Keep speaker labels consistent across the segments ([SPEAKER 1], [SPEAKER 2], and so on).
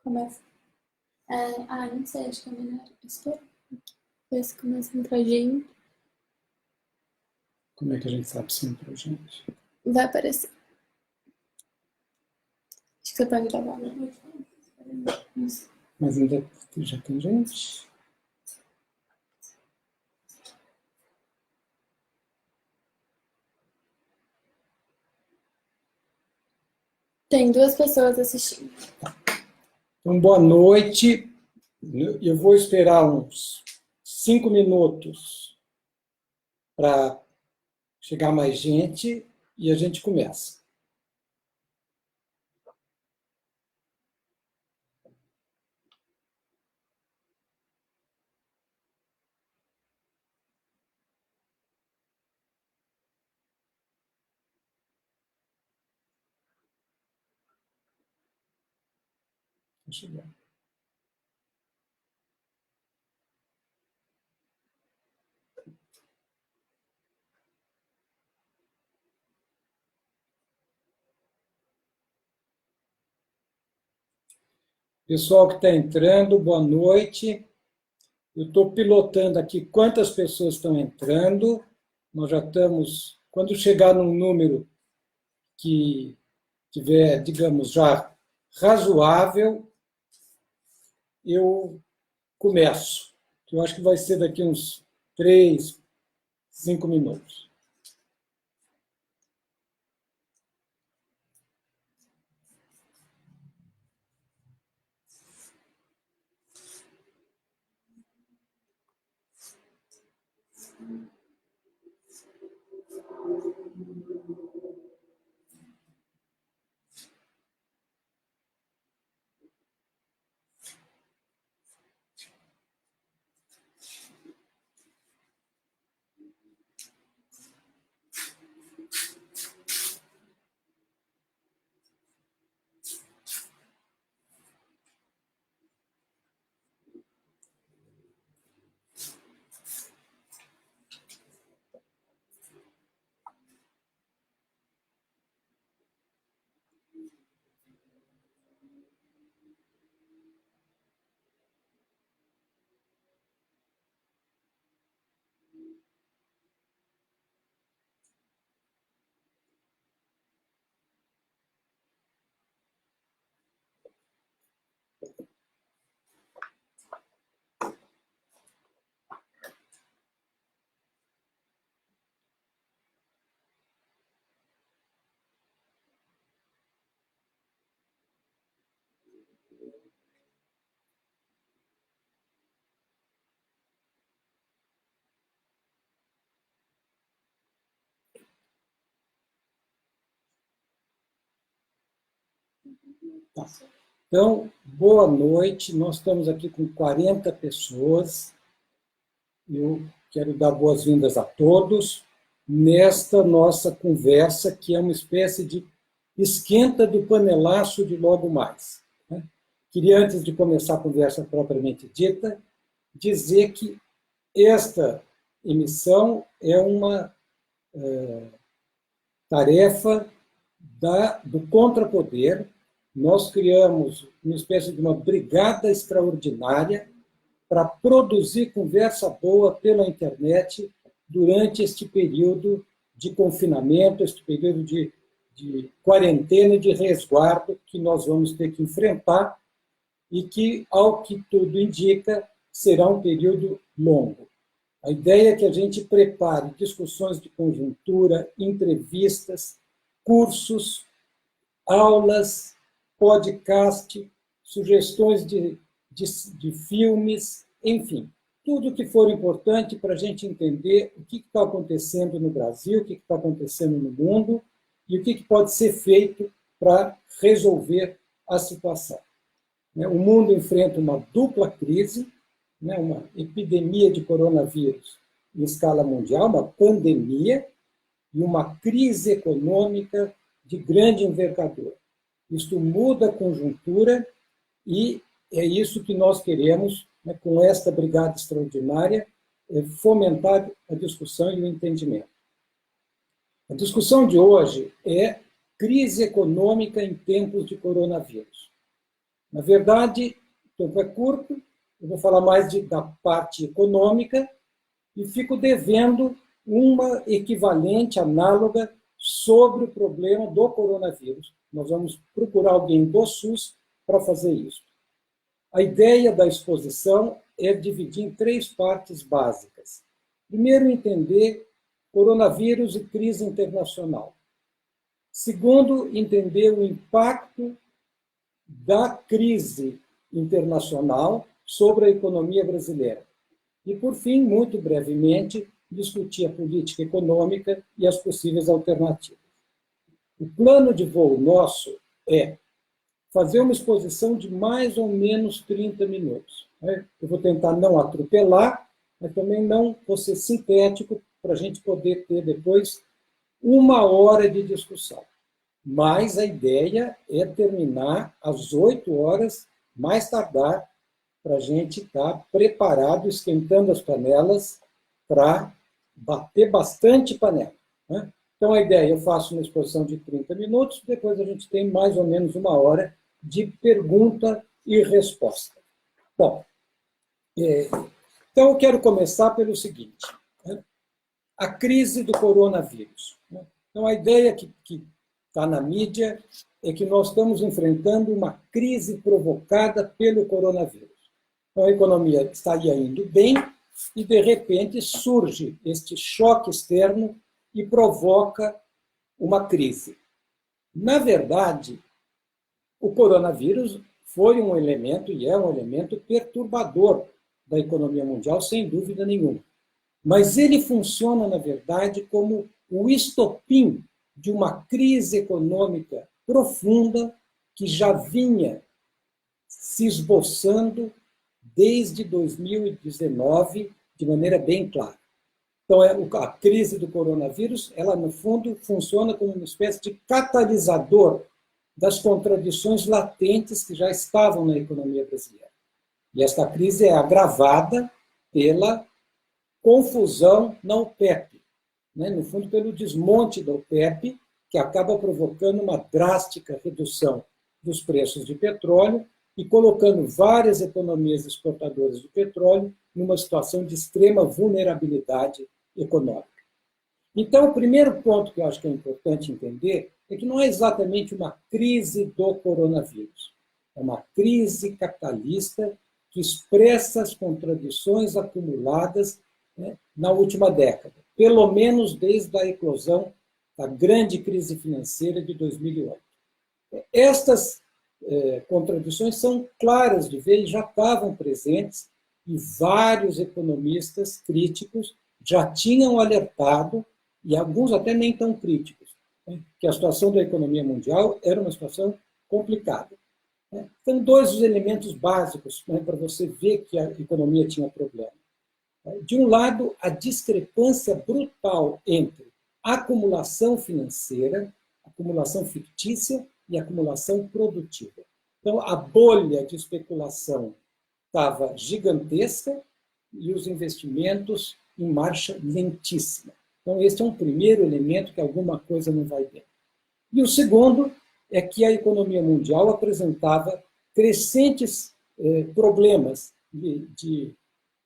[SPEAKER 1] Começa. Não sei, acho que é melhor esperar. Ver se começa a entrar gente.
[SPEAKER 2] Como é que a gente sabe se entrou gente?
[SPEAKER 1] Vai aparecer. Acho que você pode gravar, né?
[SPEAKER 2] Mas ainda já tem gente?
[SPEAKER 1] Tem 2 pessoas assistindo.
[SPEAKER 2] Então, boa noite. Eu vou esperar uns 5 minutos para chegar mais gente e a gente começa. Vou chegar. Pessoal que está entrando, boa noite. Eu estou pilotando aqui quantas pessoas estão entrando. Nós já estamos... Quando chegar num número que tiver, digamos, já razoável, eu começo. Eu acho que vai ser daqui uns 3, 5 minutos. Tá. Então, boa noite. Nós estamos aqui com 40 pessoas. Eu quero dar boas-vindas a todos nesta nossa conversa, que é uma espécie de esquenta do panelaço de logo mais. Queria, antes de começar a conversa propriamente dita, dizer que esta emissão é uma tarefa do contrapoder. Nós criamos uma espécie de uma brigada extraordinária para produzir conversa boa pela internet durante este período de confinamento, este período de quarentena e de resguardo que nós vamos ter que enfrentar e que, ao que tudo indica, será um período longo. A ideia é que a gente prepare discussões de conjuntura, entrevistas, cursos, aulas, podcast, sugestões de filmes, enfim, tudo que for importante para a gente entender o que está acontecendo no Brasil, o que está acontecendo no mundo e o que pode ser feito para resolver a situação. O mundo enfrenta uma dupla crise, uma epidemia de coronavírus em escala mundial, uma pandemia, e uma crise econômica de grande envergadura. Isto muda a conjuntura e é isso que nós queremos, com esta brigada extraordinária, fomentar a discussão e o entendimento. A discussão de hoje é crise econômica em tempos de coronavírus. Na verdade, o tempo é curto, eu vou falar mais da parte econômica e fico devendo uma equivalente, análoga, sobre o problema do coronavírus. Nós vamos procurar alguém do SUS para fazer isso. A ideia da exposição é dividir em 3 partes básicas. Primeiro, entender coronavírus e crise internacional. Segundo, entender o impacto da crise internacional sobre a economia brasileira. E, por fim, muito brevemente, discutir a política econômica e as possíveis alternativas. O plano de voo nosso é fazer uma exposição de mais ou menos 30 minutos. Eu vou tentar não atropelar, mas também não vou ser sintético para a gente poder ter depois 1 hora de discussão. Mas a ideia é terminar às 8 horas, mais tardar, para a gente estar preparado, esquentando as panelas, para bater bastante panela. Então, a ideia, eu faço uma exposição de 30 minutos, depois a gente tem mais ou menos 1 hora de pergunta e resposta. Bom, então eu quero começar pelo seguinte, a crise do coronavírus. Então, a ideia que está na mídia é que nós estamos enfrentando uma crise provocada pelo coronavírus. Então, a economia estaria indo bem e, de repente, surge este choque externo e provoca uma crise. Na verdade, o coronavírus foi um elemento e é um elemento perturbador da economia mundial, sem dúvida nenhuma. Mas ele funciona, na verdade, como o estopim de uma crise econômica profunda que já vinha se esboçando desde 2019 de maneira bem clara. Então, a crise do coronavírus, ela, no fundo, funciona como uma espécie de catalisador das contradições latentes que já estavam na economia brasileira. E esta crise é agravada pela confusão na OPEP, no fundo, pelo desmonte da OPEP, que acaba provocando uma drástica redução dos preços de petróleo e colocando várias economias exportadoras de petróleo numa situação de extrema vulnerabilidade econômica. Então, o primeiro ponto que eu acho que é importante entender é que não é exatamente uma crise do coronavírus. É uma crise capitalista que expressa as contradições acumuladas na última década, pelo menos desde a eclosão da grande crise financeira de 2008. Estas contradições são claras de ver e já estavam presentes, e vários economistas críticos já tinham alertado, e alguns até nem tão críticos, que a situação da economia mundial era uma situação complicada. Então, 2 os elementos básicos para você ver que a economia tinha problema. De um lado, a discrepância brutal entre acumulação financeira, acumulação fictícia e acumulação produtiva. Então, a bolha de especulação estava gigantesca e os investimentos em marcha lentíssima. Então, esse é um primeiro elemento que alguma coisa não vai bem. E o segundo é que a economia mundial apresentava crescentes problemas de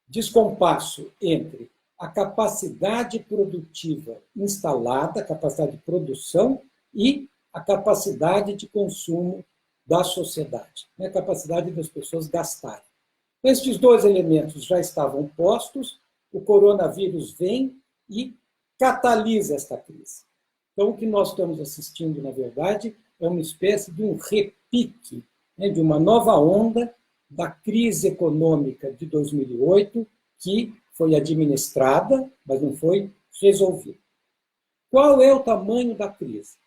[SPEAKER 2] descompasso entre a capacidade produtiva instalada, a capacidade de produção e a capacidade de consumo da sociedade, a capacidade das pessoas gastarem. Estes 2 elementos já estavam postos, o coronavírus vem e catalisa esta crise. Então, o que nós estamos assistindo, na verdade, é uma espécie de um repique, de uma nova onda da crise econômica de 2008, que foi administrada, mas não foi resolvida. Qual é o tamanho da crise?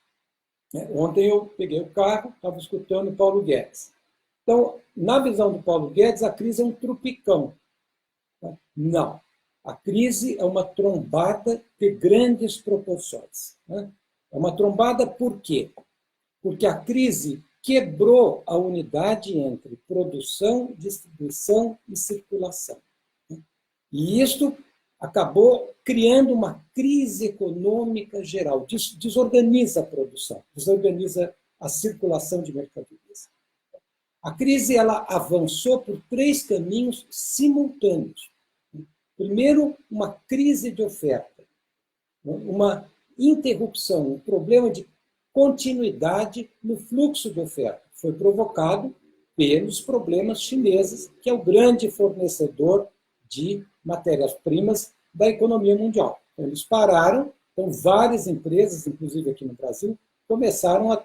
[SPEAKER 2] Ontem eu peguei o carro, estava escutando o Paulo Guedes. Então, na visão do Paulo Guedes, a crise é um trupicão. Não. A crise é uma trombada de grandes proporções. É uma trombada por quê? Porque a crise quebrou a unidade entre produção, distribuição e circulação. E isto acabou criando uma crise econômica geral, desorganiza a produção, desorganiza a circulação de mercadorias. A crise ela avançou por 3 caminhos simultâneos. Primeiro, uma crise de oferta, uma interrupção, um problema de continuidade no fluxo de oferta. Foi provocado pelos problemas chineses, que é o grande fornecedor de matérias-primas da economia mundial. Então, eles pararam, então várias empresas, inclusive aqui no Brasil, começaram a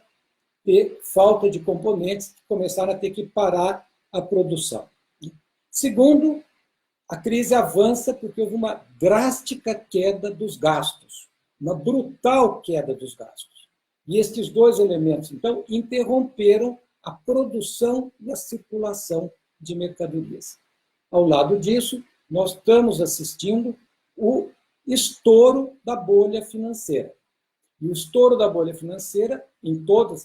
[SPEAKER 2] ter falta de componentes, começaram a ter que parar a produção. Segundo, a crise avança porque houve uma drástica queda dos gastos, uma brutal queda dos gastos. E estes 2 elementos, então, interromperam a produção e a circulação de mercadorias. Ao lado disso, nós estamos assistindo o estouro da bolha financeira. E o estouro da bolha financeira,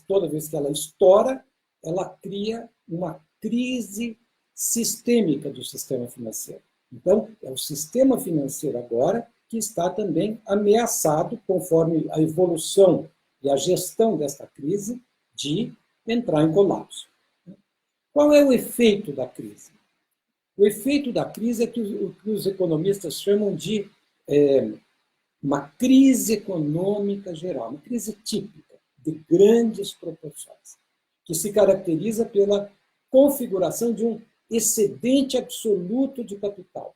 [SPEAKER 2] toda vez que ela estoura, ela cria uma crise sistêmica do sistema financeiro. Então, é o sistema financeiro agora que está também ameaçado, conforme a evolução e a gestão desta crise, de entrar em colapso. Qual é o efeito da crise? O efeito da crise é o que os economistas chamam de uma crise econômica geral, uma crise típica, de grandes proporções, que se caracteriza pela configuração de um excedente absoluto de capital.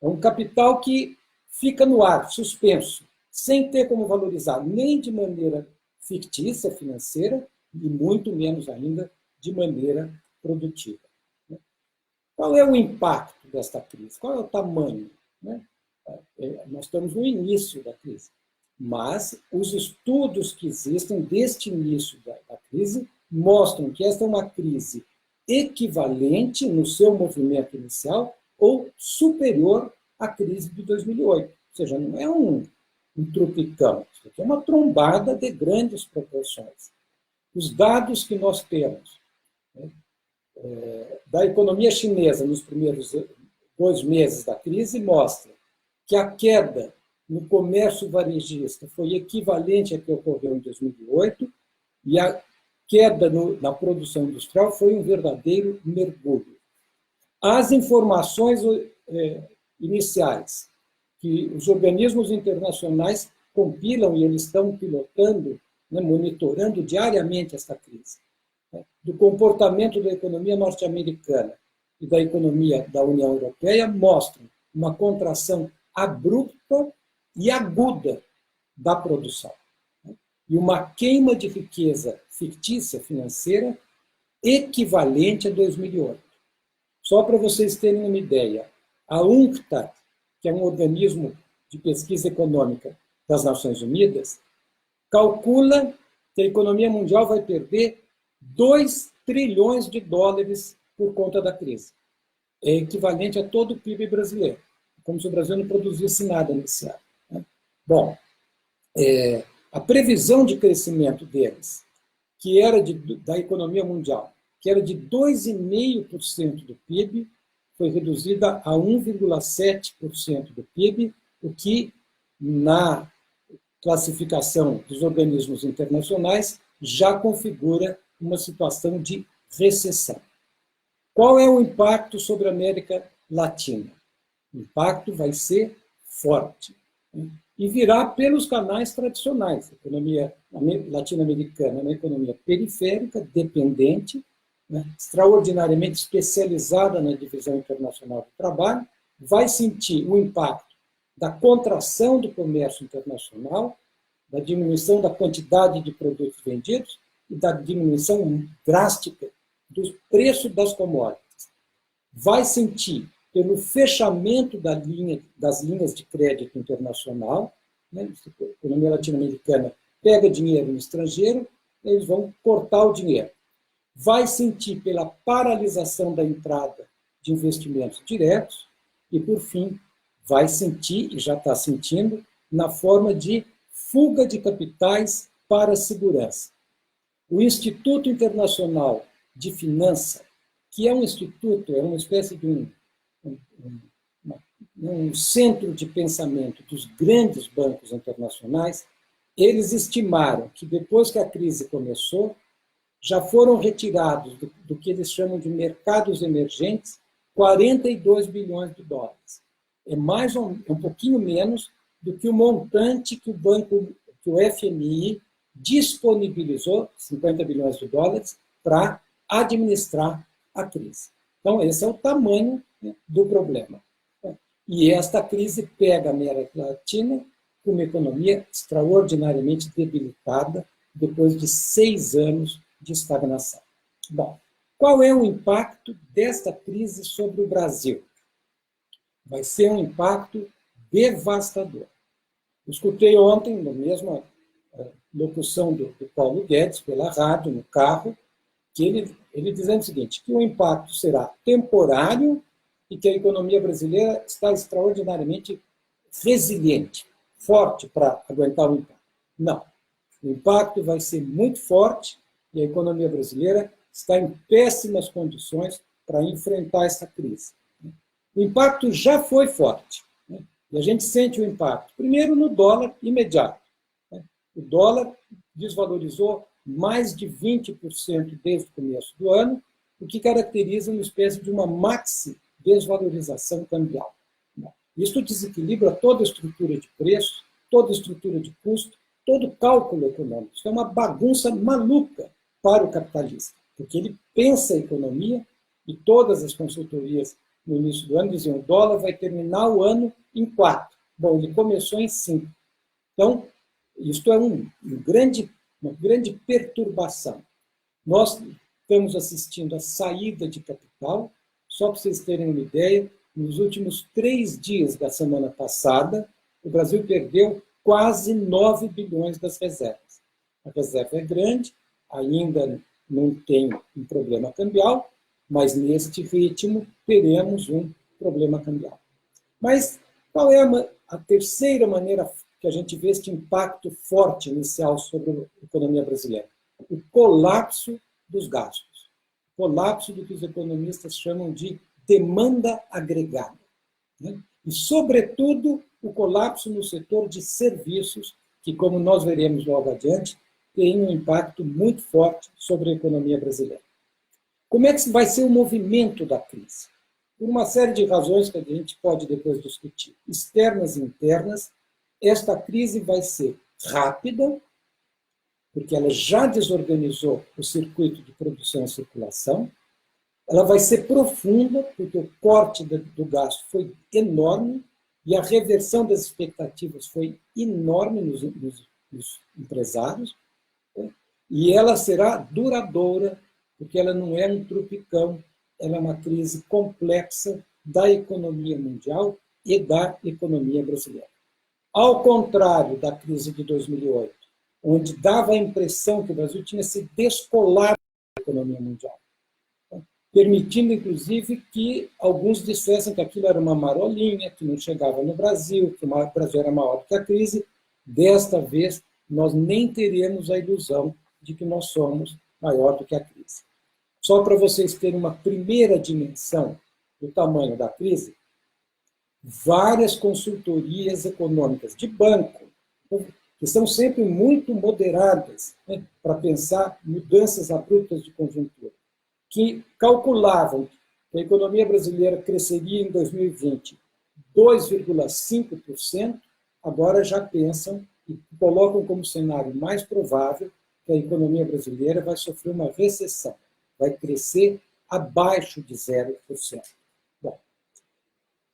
[SPEAKER 2] É um capital que fica no ar, suspenso, sem ter como valorizar nem de maneira fictícia, financeira, e muito menos ainda de maneira produtiva. Qual é o impacto desta crise? Qual é o tamanho? Nós estamos no início da crise, mas os estudos que existem deste início da crise mostram que esta é uma crise equivalente no seu movimento inicial ou superior à crise de 2008. Ou seja, não é um tropicão, isso aqui é uma trombada de grandes proporções. Os dados que nós temos da economia chinesa nos primeiros 2 meses da crise mostram que a queda no comércio varejista foi equivalente à que ocorreu em 2008 e a queda na produção industrial foi um verdadeiro mergulho. As informações iniciais que os organismos internacionais compilam e eles estão pilotando, monitorando diariamente esta crise, do comportamento da economia norte-americana e da economia da União Europeia mostram uma contração abrupta e aguda da produção e uma queima de riqueza fictícia financeira equivalente a 2008. Só para vocês terem uma ideia, a UNCTAD, que é um organismo de pesquisa econômica das Nações Unidas, calcula que a economia mundial vai perder 2 trilhões de dólares por conta da crise. É equivalente a todo o PIB brasileiro, como se o Brasil não produzisse nada nesse ano. Bom, a previsão de crescimento deles, que era da economia mundial, que era de 2,5% do PIB, foi reduzida a 1,7% do PIB, o que, na classificação dos organismos internacionais, já configura uma situação de recessão. Qual é o impacto sobre a América Latina? O impacto vai ser forte e virá pelos canais tradicionais. A economia latino-americana é uma economia periférica, dependente, extraordinariamente especializada na divisão internacional do trabalho, vai sentir o impacto da contração do comércio internacional, da diminuição da quantidade de produtos vendidos e da diminuição drástica do preço das commodities. Vai sentir pelo fechamento das linhas de crédito internacional, a economia latino-americana pega dinheiro no estrangeiro, eles vão cortar o dinheiro. Vai sentir pela paralisação da entrada de investimentos diretos e, por fim, vai sentir, e já está sentindo, na forma de fuga de capitais para a segurança. O Instituto Internacional de Finança, que é um instituto, é uma espécie de um centro de pensamento dos grandes bancos internacionais, eles estimaram que depois que a crise começou, já foram retirados do que eles chamam de mercados emergentes 42 bilhões de dólares. É um pouquinho menos do que o montante que o FMI disponibilizou, 50 bilhões de dólares, para administrar a crise. Então, esse é o tamanho, né, do problema. E esta crise pega a América Latina com uma economia extraordinariamente debilitada depois de 6 anos de estagnação. Bom, qual é o impacto desta crise sobre o Brasil? Vai ser um impacto devastador. Eu escutei ontem, na mesma locução do Paulo Guedes, pela rádio, no carro, que ele dizendo o seguinte, que o impacto será temporário e que a economia brasileira está extraordinariamente resiliente, forte para aguentar o impacto. Não. O impacto vai ser muito forte e a economia brasileira está em péssimas condições para enfrentar essa crise. O impacto já foi forte, né? E a gente sente o impacto, primeiro no dólar imediato. Né? O dólar desvalorizou mais de 20% desde o começo do ano, o que caracteriza uma espécie de uma maxi desvalorização cambial. Isso desequilibra toda a estrutura de preços, toda a estrutura de custo, todo o cálculo econômico. Isso é uma bagunça maluca para o capitalista, porque ele pensa a economia e todas as consultorias no início do ano diziam o dólar vai terminar o ano em 4. Bom, ele começou em 5. Então, isto é uma grande perturbação. Nós estamos assistindo a saída de capital, só para vocês terem uma ideia, nos últimos 3 dias da semana passada, o Brasil perdeu quase 9 bilhões das reservas. A reserva é grande, ainda não tem um problema cambial, mas neste ritmo teremos um problema cambial. Mas qual é a terceira maneira que a gente vê este impacto forte inicial sobre a economia brasileira? O colapso dos gastos. O colapso do que os economistas chamam de demanda agregada. Né? E, sobretudo, o colapso no setor de serviços, que, como nós veremos logo adiante, tem um impacto muito forte sobre a economia brasileira. Como é que vai ser o movimento da crise? Por uma série de razões que a gente pode depois discutir, externas e internas, esta crise vai ser rápida, porque ela já desorganizou o circuito de produção e circulação, ela vai ser profunda, porque o corte do gasto foi enorme e a reversão das expectativas foi enorme nos empresários, né? E ela será duradoura, porque ela não é um tropicão, ela é uma crise complexa da economia mundial e da economia brasileira. Ao contrário da crise de 2008, onde dava a impressão que o Brasil tinha se descolado da economia mundial, permitindo, inclusive, que alguns dissessem que aquilo era uma marolinha, que não chegava no Brasil, que o Brasil era maior que a crise. Desta vez, nós nem teremos a ilusão de que nós somos maior do que a crise. Só para vocês terem uma primeira dimensão do tamanho da crise, várias consultorias econômicas de banco, que são sempre muito moderadas, né, para pensar mudanças abruptas de conjuntura, que calculavam que a economia brasileira cresceria em 2020 2,5%, agora já pensam e colocam como cenário mais provável que a economia brasileira vai sofrer uma recessão, vai crescer abaixo de 0%. Bom,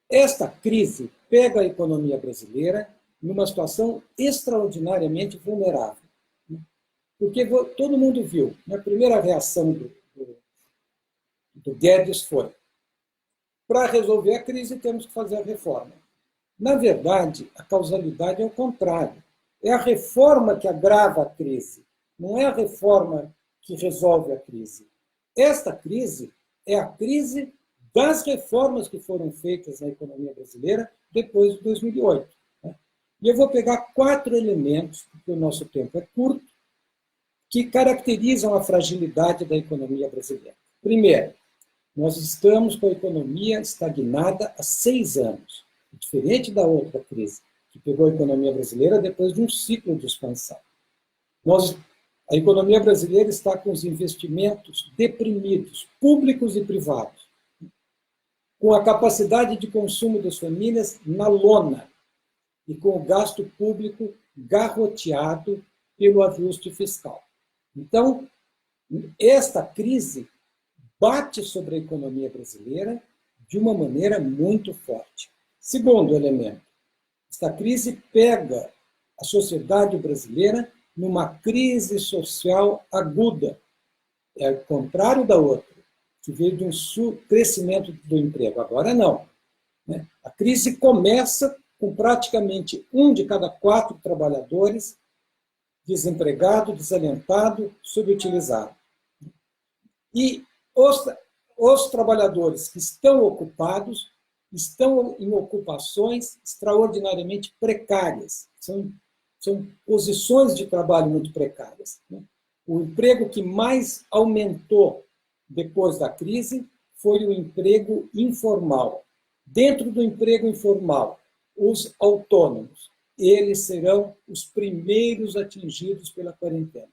[SPEAKER 2] esta crise pega a economia brasileira numa situação extraordinariamente vulnerável. Porque todo mundo viu, a primeira reação do Guedes foi: para resolver a crise temos que fazer a reforma. Na verdade, a causalidade é o contrário. É a reforma que agrava a crise, não é a reforma que resolve a crise. Esta crise é a crise das reformas que foram feitas na economia brasileira depois de 2008. Né? E eu vou pegar 4 elementos, porque o nosso tempo é curto, que caracterizam a fragilidade da economia brasileira. Primeiro, nós estamos com a economia estagnada há 6 anos, diferente da outra crise, que pegou a economia brasileira depois de um ciclo de expansão. Nós A economia brasileira está com os investimentos deprimidos, públicos e privados, com a capacidade de consumo das famílias na lona e com o gasto público garroteado pelo ajuste fiscal. Então, esta crise bate sobre a economia brasileira de uma maneira muito forte. Segundo elemento, esta crise pega a sociedade brasileira numa crise social aguda. É o contrário da outra, que veio de um crescimento do emprego. Agora não. A crise começa com praticamente 1 de cada 4 trabalhadores desempregado, desalentado, subutilizado. E os trabalhadores que estão ocupados estão em ocupações extraordinariamente precárias. São posições de trabalho muito precárias. O emprego que mais aumentou depois da crise foi o emprego informal. Dentro do emprego informal, os autônomos, eles serão os primeiros atingidos pela quarentena.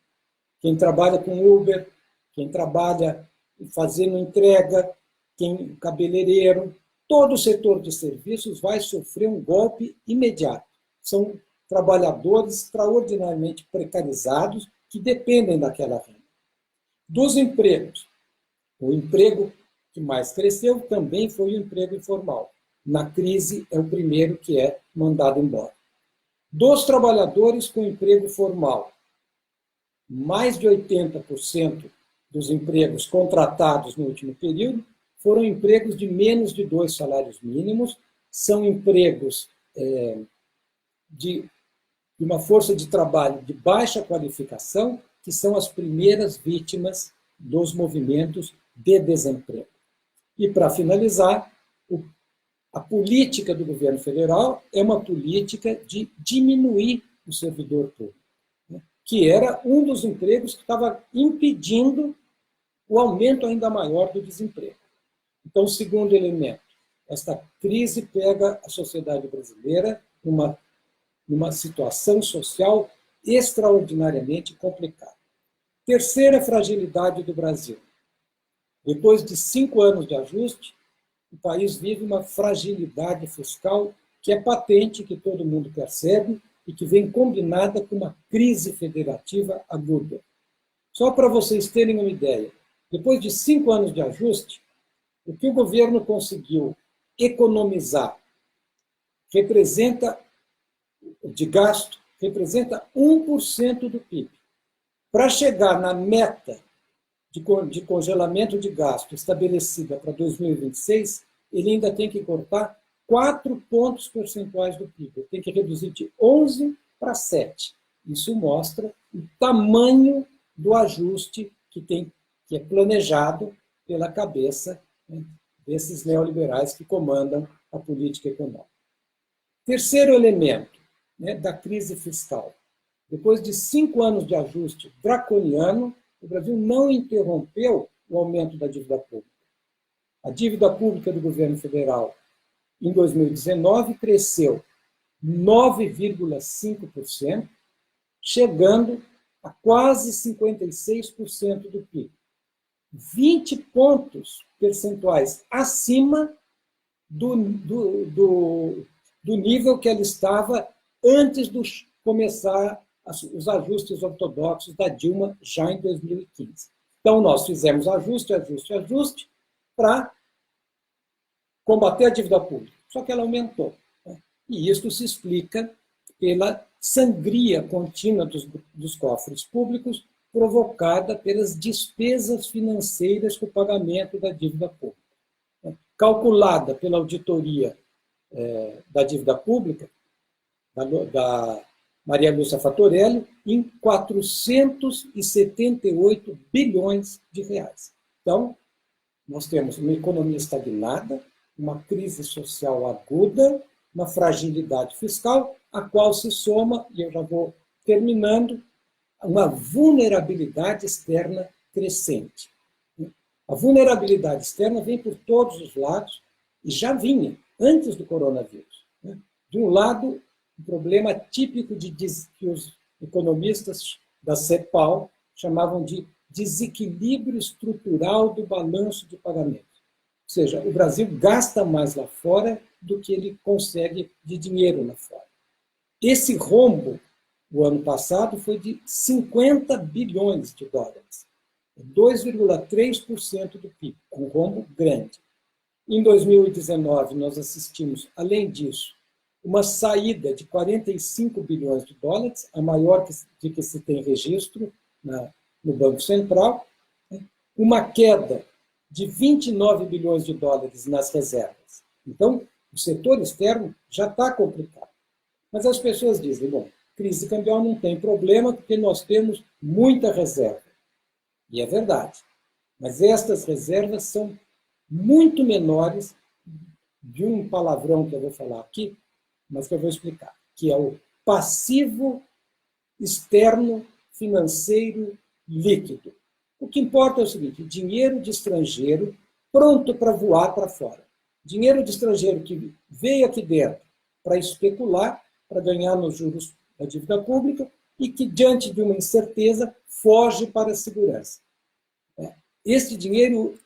[SPEAKER 2] Quem trabalha com Uber, quem trabalha fazendo entrega, quem cabeleireiro, todo o setor de serviços vai sofrer um golpe imediato. São trabalhadores extraordinariamente precarizados que dependem daquela renda. Dos empregos, o emprego que mais cresceu também foi o emprego informal. Na crise, é o primeiro que é mandado embora. Dos trabalhadores com emprego formal, mais de 80% dos empregos contratados no último período foram empregos de menos de 2 salários mínimos, são empregos de uma força de trabalho de baixa qualificação, que são as primeiras vítimas dos movimentos de desemprego. E, para finalizar, a política do governo federal é uma política de diminuir o servidor público, que era um dos empregos que estava impedindo o aumento ainda maior do desemprego. Então, segundo elemento, esta crise pega a sociedade brasileira numa situação social extraordinariamente complicada. Terceira fragilidade do Brasil. Depois de 5 anos de ajuste, o país vive uma fragilidade fiscal que é patente, que todo mundo percebe e que vem combinada com uma crise federativa aguda. Só para vocês terem uma ideia, depois de 5 anos de ajuste, o que o governo conseguiu economizar de gasto representa 1% do PIB. Para chegar na meta de congelamento de gasto estabelecida para 2026, ele ainda tem que cortar 4 pontos percentuais do PIB. Ele tem que reduzir de 11 para 7. Isso mostra o tamanho do ajuste que é planejado pela cabeça desses neoliberais que comandam a política econômica. Terceiro elemento da crise fiscal. Depois de 5 anos de ajuste draconiano, o Brasil não interrompeu o aumento da dívida pública. A dívida pública do governo federal, em 2019, cresceu 9,5%, chegando a quase 56% do PIB. 20 pontos percentuais acima do nível que ela estava antes de começar os ajustes ortodoxos da Dilma já em 2015. Então, nós fizemos ajuste para combater a dívida pública. Só que ela aumentou. E isso se explica pela sangria contínua dos cofres públicos provocada pelas despesas financeiras com o pagamento da dívida pública. Calculada pela auditoria da dívida pública, da Maria Lúcia Fatorelli, em 478 bilhões de reais. Então, nós temos uma economia estagnada, uma crise social aguda, uma fragilidade fiscal, a qual se soma, e eu já vou terminando, uma vulnerabilidade externa crescente. A vulnerabilidade externa vem por todos os lados, e já vinha, antes do coronavírus. De um lado, um problema típico que os economistas da CEPAL chamavam de desequilíbrio estrutural do balanço de pagamento. Ou seja, o Brasil gasta mais lá fora do que ele consegue de dinheiro lá fora. Esse rombo, o ano passado, foi de 50 bilhões de dólares, 2,3% do PIB, um rombo grande. Em 2019, nós assistimos, além disso, uma saída de 45 bilhões de dólares, a maior de que se tem registro no Banco Central, uma queda de 29 bilhões de dólares nas reservas. Então, o setor externo já está complicado. Mas as pessoas dizem, bom, crise cambial não tem problema porque nós temos muita reserva. E é verdade. Mas estas reservas são muito menores de um palavrão que eu vou falar aqui, mas que eu vou explicar, que é o passivo externo financeiro líquido. O que importa é o seguinte, dinheiro de estrangeiro pronto para voar para fora. Dinheiro de estrangeiro que veio aqui dentro para especular, para ganhar nos juros da dívida pública e que, diante de uma incerteza, foge para a segurança. Este dinheiro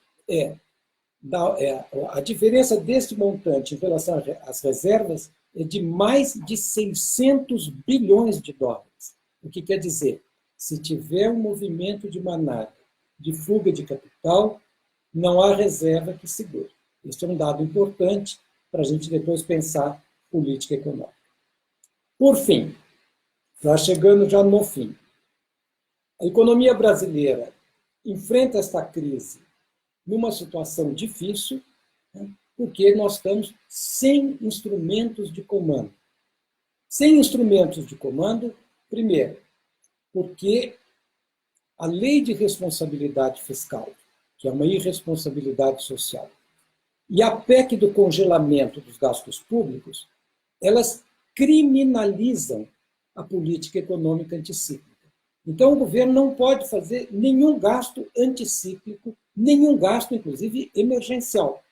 [SPEAKER 2] a diferença deste montante em relação às reservas é de mais de 600 bilhões de dólares. O que quer dizer, se tiver um movimento de manada, de fuga de capital, não há reserva que segure. Isso é um dado importante para a gente depois pensar política econômica. Por fim, já chegando já no fim, a economia brasileira enfrenta esta crise numa situação difícil, porque nós estamos sem instrumentos de comando. Sem instrumentos de comando, primeiro, porque a lei de responsabilidade fiscal, que é uma irresponsabilidade social, e a PEC do congelamento dos gastos públicos, elas criminalizam a política econômica anticíclica. Então, o governo não pode fazer nenhum gasto anticíclico, nenhum gasto, inclusive, emergencial,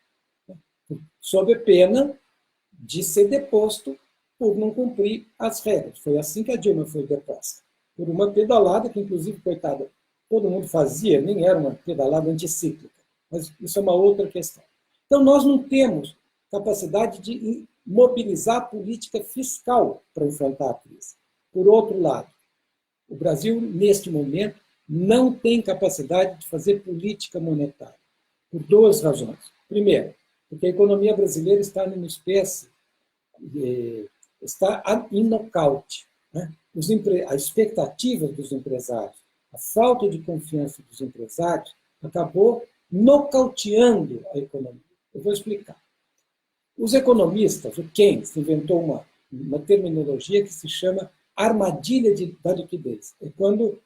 [SPEAKER 2] sob pena de ser deposto por não cumprir as regras. Foi assim que a Dilma foi deposta, por uma pedalada que, inclusive, coitada, todo mundo fazia, nem era uma pedalada anticíclica, mas isso é uma outra questão. Então, nós não temos capacidade de mobilizar a política fiscal para enfrentar a crise. Por outro lado, o Brasil, neste momento, não tem capacidade de fazer política monetária, por duas razões. Primeiro, porque a economia brasileira está numa espécie, está em nocaute. A expectativa dos empresários, a falta de confiança dos empresários, acabou nocauteando a economia. Eu vou explicar. Os economistas, o Keynes, inventou uma terminologia que se chama armadilha da liquidez. É quando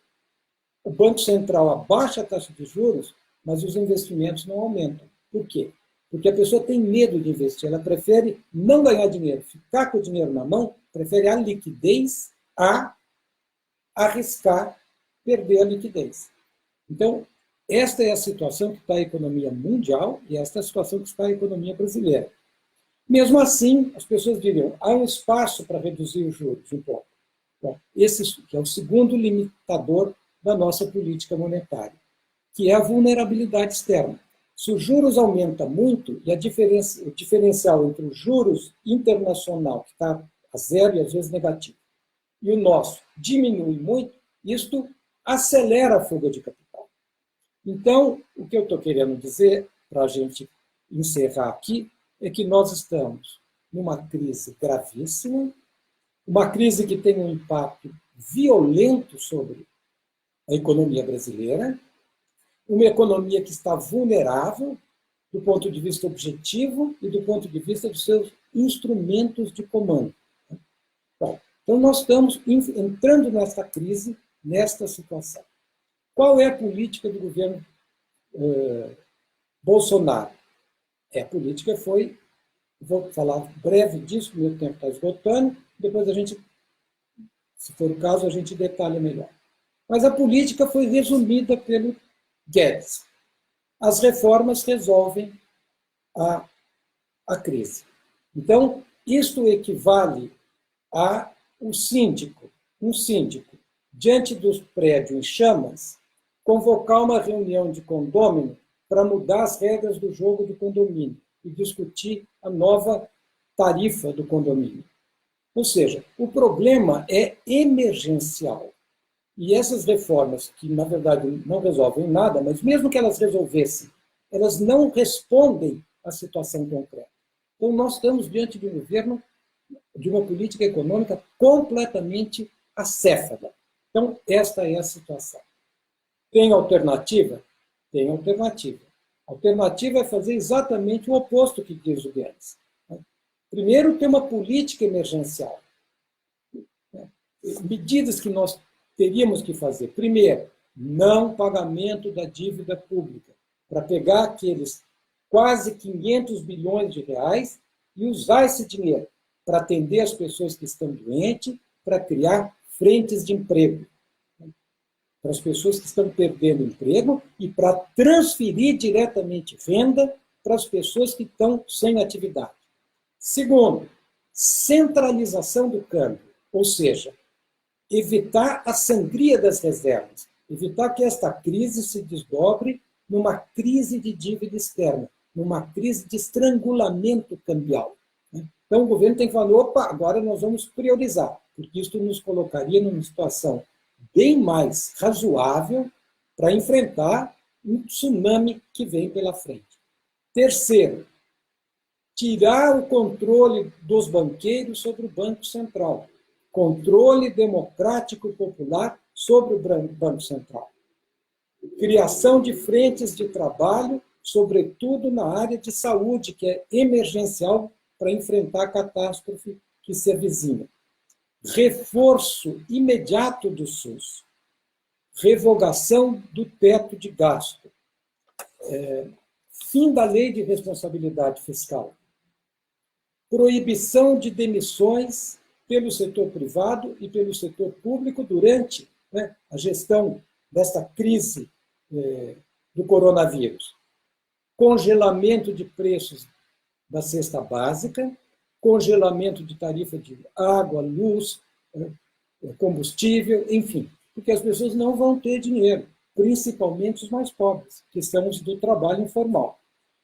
[SPEAKER 2] o Banco Central abaixa a taxa de juros, mas os investimentos não aumentam. Por quê? Porque a pessoa tem medo de investir, ela prefere não ganhar dinheiro, ficar com o dinheiro na mão, prefere a liquidez a arriscar perder a liquidez. Então, esta é a situação que está a economia mundial e esta é a situação que está a economia brasileira. Mesmo assim, as pessoas diriam, há um espaço para reduzir os juros um pouco. Bom, esse que é o segundo limitador da nossa política monetária, que é a vulnerabilidade externa. Se os juros aumentam muito, e o diferencial entre os juros internacional, que está a zero e às vezes negativo, e o nosso diminui muito, isto acelera a fuga de capital. Então, o que eu estou querendo dizer, para a gente encerrar aqui, é que nós estamos numa crise gravíssima, uma crise que tem um impacto violento sobre a economia brasileira, uma economia que está vulnerável do ponto de vista objetivo e do ponto de vista dos seus instrumentos de comando. Bom, então, nós estamos entrando nessa crise, nesta situação. Qual é a política do governo Bolsonaro? A política foi, vou falar breve disso, porque o meu tempo está esgotando, depois a gente, se for o caso, a gente detalha melhor. Mas a política foi resumida pelo Guedes. As reformas resolvem a crise. Então, isto equivale a um síndico, diante do prédio em chamas, convocar uma reunião de condômino para mudar as regras do jogo do condomínio e discutir a nova tarifa do condomínio. Ou seja, o problema é emergencial. E essas reformas, que na verdade não resolvem nada, mas mesmo que elas resolvessem, elas não respondem à situação concreta. Então, nós estamos diante de um governo, de uma política econômica completamente acéfala. Então, esta é a situação. Tem alternativa? Tem alternativa. A alternativa é fazer exatamente o oposto que diz o Guedes. Primeiro, ter uma política emergencial. Medidas que nós teríamos que fazer. Primeiro, não pagamento da dívida pública, para pegar aqueles quase 500 bilhões de reais e usar esse dinheiro para atender as pessoas que estão doentes, para criar frentes de emprego, para as pessoas que estão perdendo emprego e para transferir diretamente renda para as pessoas que estão sem atividade. Segundo, centralização do câmbio, ou seja, evitar a sangria das reservas, evitar que esta crise se desdobre numa crise de dívida externa, numa crise de estrangulamento cambial. Então, o governo tem que falar, opa, agora nós vamos priorizar, porque isso nos colocaria numa situação bem mais razoável para enfrentar um tsunami que vem pela frente. Terceiro, tirar o controle dos banqueiros sobre o Banco Central. Controle democrático popular sobre o Banco Central. Criação de frentes de trabalho, sobretudo na área de saúde, que é emergencial para enfrentar a catástrofe que se avizinha. Reforço imediato do SUS. Revogação do teto de gasto. Fim da lei de responsabilidade fiscal. Proibição de demissões pelo setor privado e pelo setor público durante a gestão desta crise do coronavírus. Congelamento de preços da cesta básica, congelamento de tarifa de água, luz, combustível, enfim, porque as pessoas não vão ter dinheiro, principalmente os mais pobres, que são os do trabalho informal.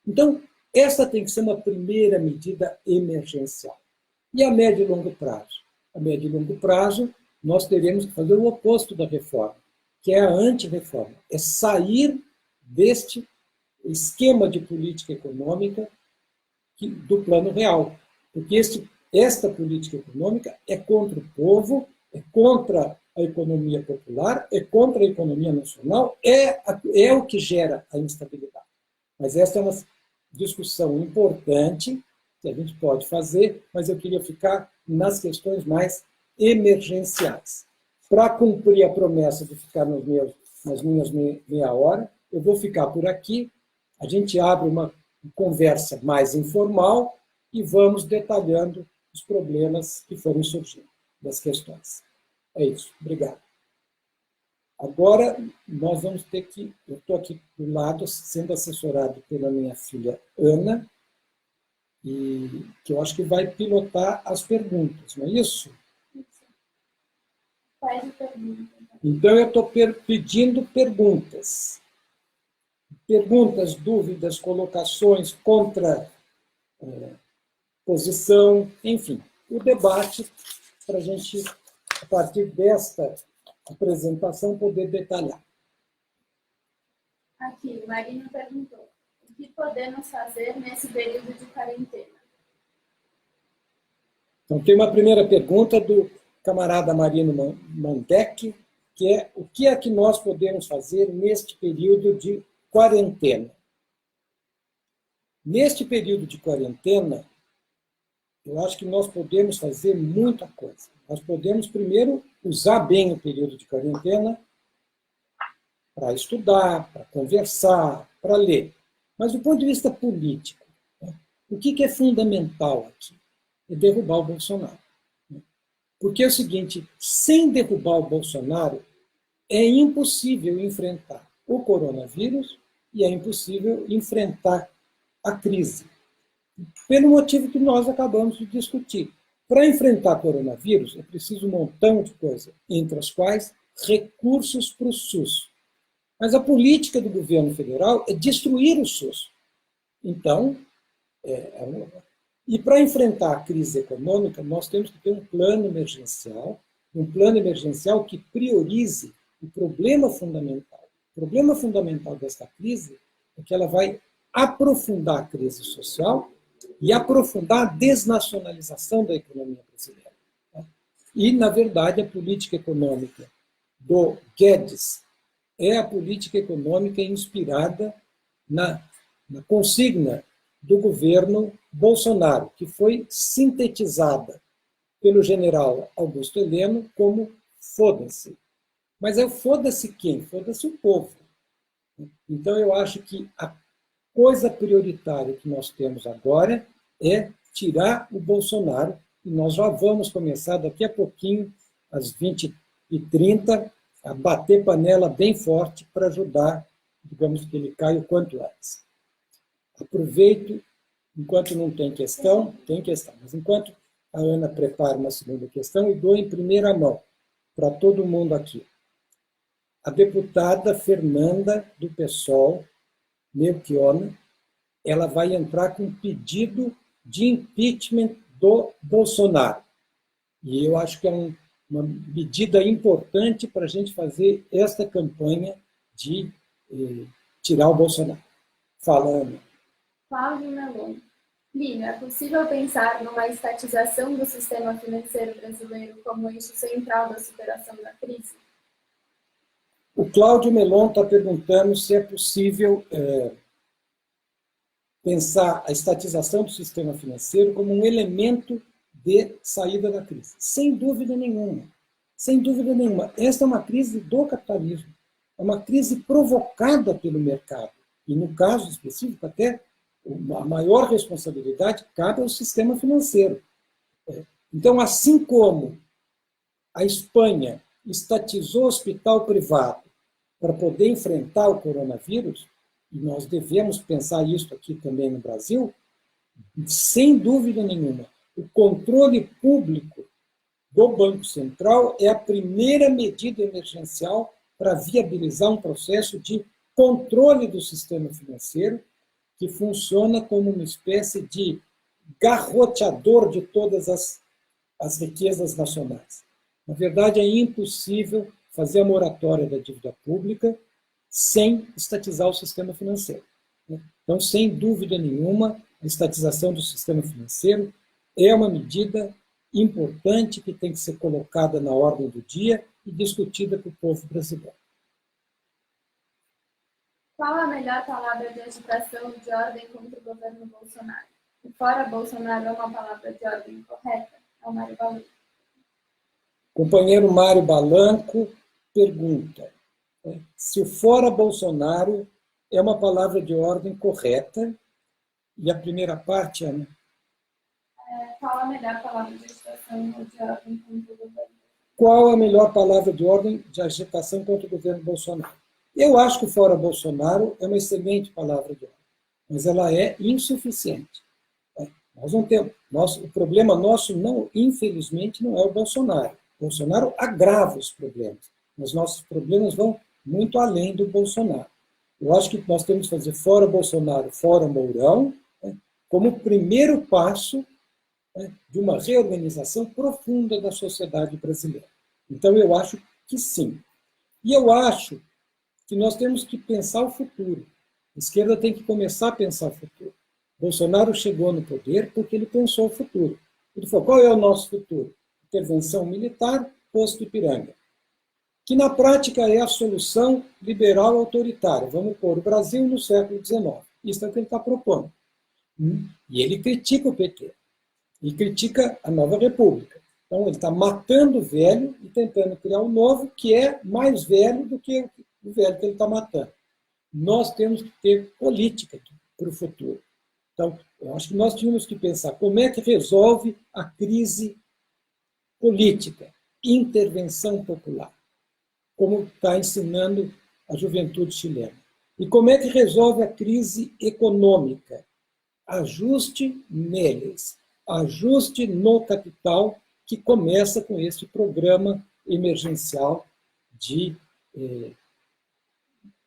[SPEAKER 2] Então, essa tem que ser uma primeira medida emergencial. E a médio e longo prazo? A médio e longo prazo, nós teremos que fazer o oposto da reforma, que é a anti-reforma. É sair deste esquema de política econômica do plano real. Porque esta política econômica é contra o povo, é contra a economia popular, é contra a economia nacional, é o que gera a instabilidade. Mas essa é uma discussão importante que a gente pode fazer, mas eu queria ficar nas questões mais emergenciais. Para cumprir a promessa de ficar nas minhas meia hora, eu vou ficar por aqui, a gente abre uma conversa mais informal e vamos detalhando os problemas que foram surgindo, das questões. É isso, obrigado. Agora, nós vamos ter que... Eu estou aqui do lado, sendo assessorado pela minha filha Ana, e que eu acho que vai pilotar as perguntas, não é isso?
[SPEAKER 1] Faz a pergunta.
[SPEAKER 2] Então, eu estou pedindo perguntas. Perguntas, dúvidas, colocações, posição, enfim. O debate para a gente, a partir desta apresentação, poder detalhar.
[SPEAKER 1] Aqui, Marina perguntou, o que podemos fazer nesse período de quarentena?
[SPEAKER 2] Então, tem uma primeira pergunta do camarada Marino Mandec, que é o que é que nós podemos fazer neste período de quarentena? Neste período de quarentena, eu acho que nós podemos fazer muita coisa. Nós podemos, primeiro, usar bem o período de quarentena para estudar, para conversar, para ler. Mas, do ponto de vista político, o que é fundamental aqui? É derrubar o Bolsonaro. Porque é o seguinte, sem derrubar o Bolsonaro, é impossível enfrentar o coronavírus e é impossível enfrentar a crise. Pelo motivo que nós acabamos de discutir. Para enfrentar coronavírus, é preciso um montão de coisas, entre as quais recursos para o SUS. Mas a política do governo federal é destruir o SUS. Então, e para enfrentar a crise econômica, nós temos que ter um plano emergencial que priorize o problema fundamental. O problema fundamental desta crise é que ela vai aprofundar a crise social e aprofundar a desnacionalização da economia brasileira. E, na verdade, a política econômica do Guedes é a política econômica inspirada na consigna do governo Bolsonaro, que foi sintetizada pelo general Augusto Heleno como foda-se. Mas é foda-se quem? Foda-se o povo. Então, eu acho que a coisa prioritária que nós temos agora é tirar o Bolsonaro, e nós já vamos começar daqui a pouquinho, às 20h30, a bater panela bem forte para ajudar, digamos, que ele caia o quanto antes. Aproveito, enquanto não tem questão, mas enquanto a Ana prepara uma segunda questão, e dou em primeira mão para todo mundo aqui. A deputada Fernanda, do PSOL, Melchiona, ela vai entrar com um pedido de impeachment do Bolsonaro. E eu acho que é uma medida importante para a gente fazer esta campanha de tirar o Bolsonaro. Fala, Ana.
[SPEAKER 1] Cláudio Melon. Lino, é possível pensar numa estatização do sistema financeiro brasileiro como eixo central da superação da crise?
[SPEAKER 2] O Cláudio Melon está perguntando se é possível pensar a estatização do sistema financeiro como um elemento de saída da crise. Sem dúvida nenhuma. Sem dúvida nenhuma. Esta é uma crise do capitalismo. É uma crise provocada pelo mercado. E, no caso específico, até a maior responsabilidade cabe ao sistema financeiro. Então, assim como a Espanha estatizou o hospital privado para poder enfrentar o coronavírus, e nós devemos pensar isso aqui também no Brasil, sem dúvida nenhuma, o controle público do Banco Central é a primeira medida emergencial para viabilizar um processo de controle do sistema financeiro que funciona como uma espécie de garroteador de todas as riquezas nacionais. Na verdade, é impossível fazer a moratória da dívida pública sem estatizar o sistema financeiro. Então, sem dúvida nenhuma, a estatização do sistema financeiro é uma medida importante que tem que ser colocada na ordem do dia e discutida com o povo brasileiro.
[SPEAKER 1] Qual a melhor palavra de agitação de ordem contra o governo Bolsonaro? O fora Bolsonaro é uma palavra de ordem correta? É o Mário Balanco.
[SPEAKER 2] Companheiro Mário Balanco pergunta se o fora Bolsonaro é uma palavra de ordem correta. E a primeira parte, Ana?
[SPEAKER 1] Qual a melhor palavra de agitação de ordem contra o governo?
[SPEAKER 2] Qual a melhor palavra de ordem de agitação contra o governo Bolsonaro? Eu acho que o fora Bolsonaro é uma excelente palavra de ordem, mas ela é insuficiente. Nós não temos, o problema nosso, não, infelizmente, não é o Bolsonaro. O Bolsonaro agrava os problemas, mas nossos problemas vão muito além do Bolsonaro. Eu acho que nós temos que fazer fora Bolsonaro, fora Mourão, como o primeiro passo de uma reorganização profunda da sociedade brasileira. Então, eu acho que sim. E eu acho que nós temos que pensar o futuro. A esquerda tem que começar a pensar o futuro. Bolsonaro chegou no poder porque ele pensou o futuro. Ele falou, qual é o nosso futuro? Intervenção militar, posto Ipiranga. Que na prática é a solução liberal autoritária. Vamos pôr o Brasil no século XIX. Isso é o que ele está propondo. E ele critica o PT. E critica a nova república. Então, ele está matando o velho e tentando criar um novo que é mais velho do que o velho que ele está matando. Nós temos que ter política para o futuro. Então, eu acho que nós tínhamos que pensar como é que resolve a crise política, intervenção popular, como está ensinando a juventude chilena. E como é que resolve a crise econômica? Ajuste neles, ajuste no capital, que começa com esse programa emergencial de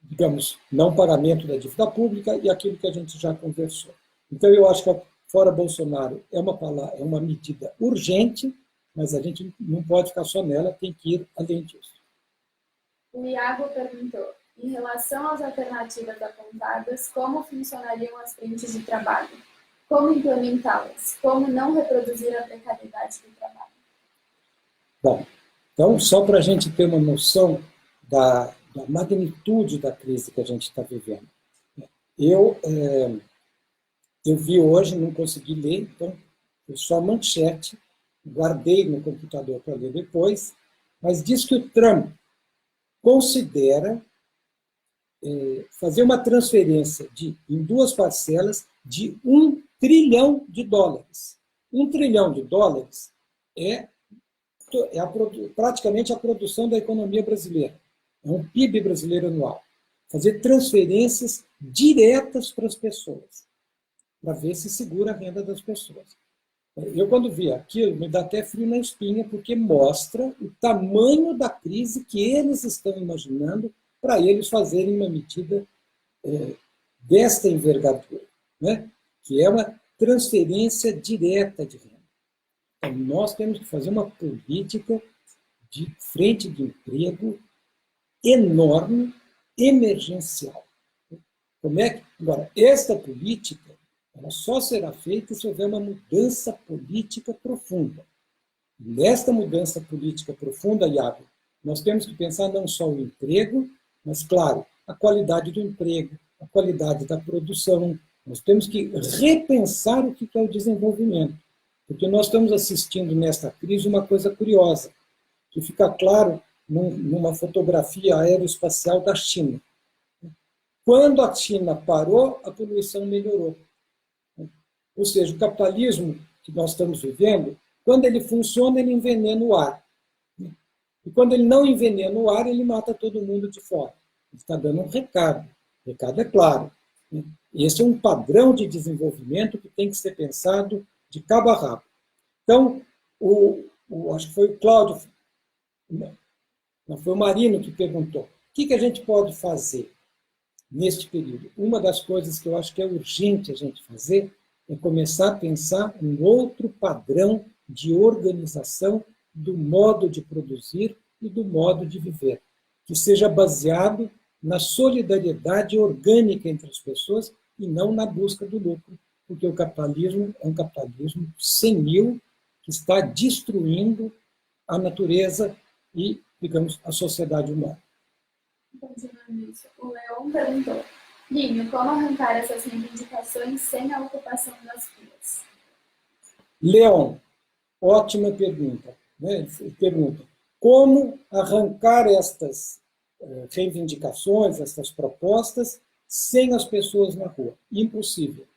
[SPEAKER 2] digamos, não pagamento da dívida pública e aquilo que a gente já conversou. Então, eu acho que a Fora Bolsonaro é uma medida urgente, mas a gente não pode ficar só nela, tem que ir além disso.
[SPEAKER 1] O Iago perguntou, em relação às alternativas apontadas, como funcionariam as frentes de trabalho? Como implementá-las? Como não reproduzir a precariedade do trabalho?
[SPEAKER 2] Bom, então, só para a gente ter uma noção da magnitude da crise que a gente está vivendo. Eu vi hoje, não consegui ler, então foi só manchete, guardei no computador para ler depois, mas diz que o Trump considera fazer uma transferência em duas parcelas de $1 trilhão. $1 trilhão é praticamente a produção da economia brasileira. É um PIB brasileiro anual. Fazer transferências diretas para as pessoas, para ver se segura a renda das pessoas. Eu, quando vi aquilo, me dá até frio na espinha, porque mostra o tamanho da crise que eles estão imaginando para eles fazerem uma medida desta envergadura, né? Que é uma transferência direta de renda. Então, nós temos que fazer uma política de frente de emprego enorme, emergencial. Agora, esta política ela só será feita se houver uma mudança política profunda. Nesta mudança política profunda, Iago, nós temos que pensar não só o emprego, mas, claro, a qualidade do emprego, a qualidade da produção. Nós temos que repensar o que é o desenvolvimento. Porque nós estamos assistindo nesta crise uma coisa curiosa, que fica claro numa fotografia aeroespacial da China. Quando a China parou, a poluição melhorou. Ou seja, o capitalismo que nós estamos vivendo, quando ele funciona, ele envenena o ar. E quando ele não envenena o ar, ele mata todo mundo de fora. Ele está dando um recado. O recado é claro. Esse é um padrão de desenvolvimento que tem que ser pensado de cabo a rabo. Então, acho que foi o Cláudio, não, foi o Marino que perguntou, o que a gente pode fazer neste período? Uma das coisas que eu acho que é urgente a gente fazer é começar a pensar um outro padrão de organização do modo de produzir e do modo de viver, que seja baseado na solidariedade orgânica entre as pessoas e não na busca do lucro, porque o capitalismo é um capitalismo senil que está destruindo a natureza e, digamos, a sociedade humana.
[SPEAKER 1] Continuando isso, o Leon perguntou, Linho, como arrancar essas reivindicações sem a ocupação das ruas?
[SPEAKER 2] Leon, ótima pergunta. Né? Ele pergunta, como arrancar estas reivindicações, estas propostas, sem as pessoas na rua? Impossível.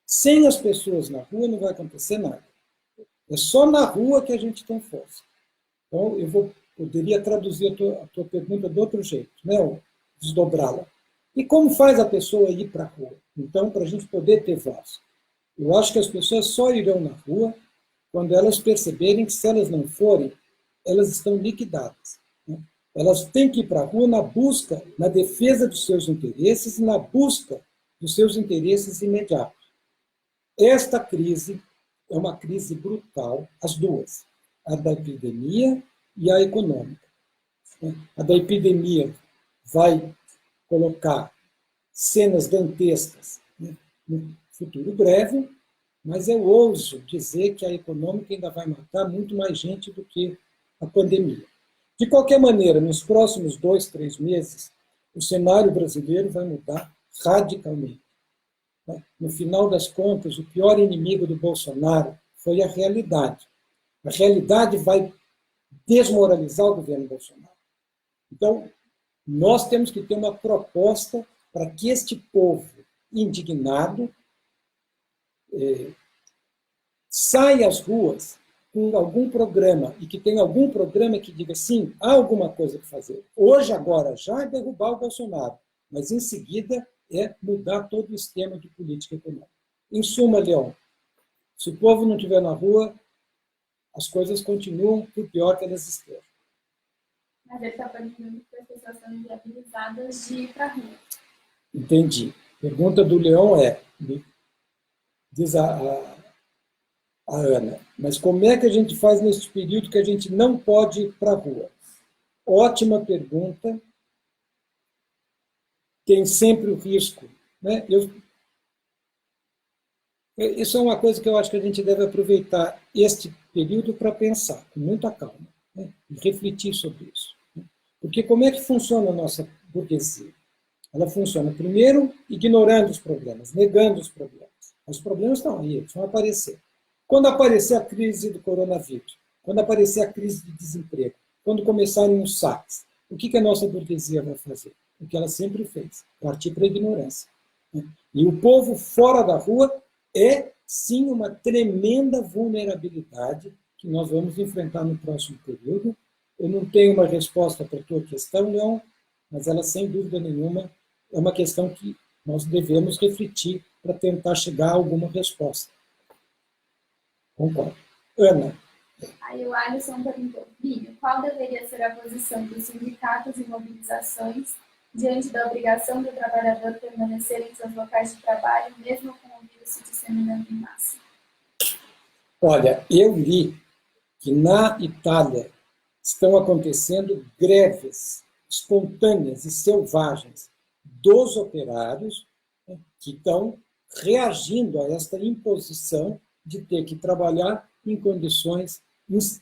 [SPEAKER 2] Sem as pessoas na rua não vai acontecer nada. É só na rua que a gente tem força. Então, poderia traduzir a tua pergunta de outro jeito, né? Desdobrá-la. E como faz a pessoa ir para a rua? Então, para a gente poder ter voz. Eu acho que as pessoas só irão na rua quando elas perceberem que, se elas não forem, elas estão liquidadas. Né? Elas têm que ir para a rua na busca, na defesa dos seus interesses e na busca dos seus interesses imediatos. Esta crise é uma crise brutal, as duas, a da epidemia e a econômica. A da epidemia vai colocar cenas dantescas, né, no futuro breve, mas eu ouso dizer que a econômica ainda vai matar muito mais gente do que a pandemia. De qualquer maneira, nos próximos 2, 3 meses, o cenário brasileiro vai mudar radicalmente. No final das contas, o pior inimigo do Bolsonaro foi a realidade. A realidade vai desmoralizar o governo Bolsonaro. Então, nós temos que ter uma proposta para que este povo indignado saia às ruas com algum programa, e que tenha algum programa que diga, sim, há alguma coisa para fazer. Hoje, agora, já é derrubar o Bolsonaro, mas em seguida é mudar todo o esquema de política econômica. Em suma, Leon, se o povo não estiver na rua, as coisas continuam por pior que elas estejam.
[SPEAKER 1] Mas ele está perguntando que as pessoas estão inviabilizadas de ir para a rua.
[SPEAKER 2] Entendi. Pergunta do Leão diz a Ana, mas como é que a gente faz neste período que a gente não pode ir para a rua? Ótima pergunta. Tem sempre o risco, né? Isso é uma coisa que eu acho que a gente deve aproveitar este período para pensar, com muita calma, né? E refletir sobre isso. Né? Porque como é que funciona a nossa burguesia? Ela funciona, primeiro, ignorando os problemas, negando os problemas. Os problemas estão aí, eles vão aparecer. Quando aparecer a crise do coronavírus, quando aparecer a crise de desemprego, quando começarem os saques, o que a nossa burguesia vai fazer? O que ela sempre fez, partir para a ignorância. E o povo fora da rua é, sim, uma tremenda vulnerabilidade que nós vamos enfrentar no próximo período. Eu não tenho uma resposta para a tua questão, Leon, mas ela, sem dúvida nenhuma, é uma questão que nós devemos refletir para tentar chegar a alguma resposta. Concordo. Ana.
[SPEAKER 1] Aí o Alisson perguntou, Binho, qual deveria ser a posição dos sindicatos e mobilizações diante da obrigação do trabalhador permanecer em seus locais de trabalho, mesmo com o vírus se disseminando em massa?
[SPEAKER 2] Olha, eu li que na Itália estão acontecendo greves espontâneas e selvagens dos operários, né, que estão reagindo a esta imposição de ter que trabalhar em condições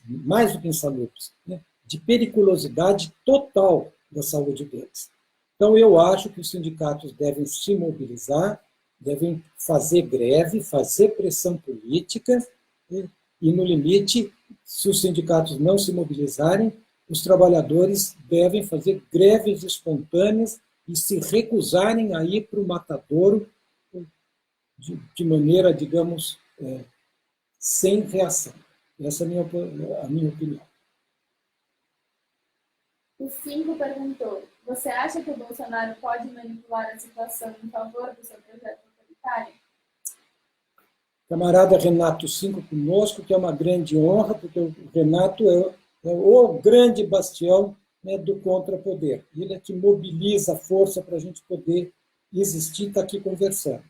[SPEAKER 2] mais do que insalubres, né, de periculosidade total da saúde deles. Então, eu acho que os sindicatos devem se mobilizar, devem fazer greve, fazer pressão política, né, e, no limite, se os sindicatos não se mobilizarem, os trabalhadores devem fazer greves espontâneas e se recusarem a ir para o matadouro de maneira, digamos, sem reação. Essa é a minha opinião.
[SPEAKER 1] O 5 perguntou, você acha que o Bolsonaro pode manipular a situação em favor do seu projeto autoritário?
[SPEAKER 2] Camarada Renato 5 conosco, que é uma grande honra, porque o Renato é o grande bastião, né, do contrapoder. Ele é que mobiliza a força para a gente poder existir e estar aqui conversando.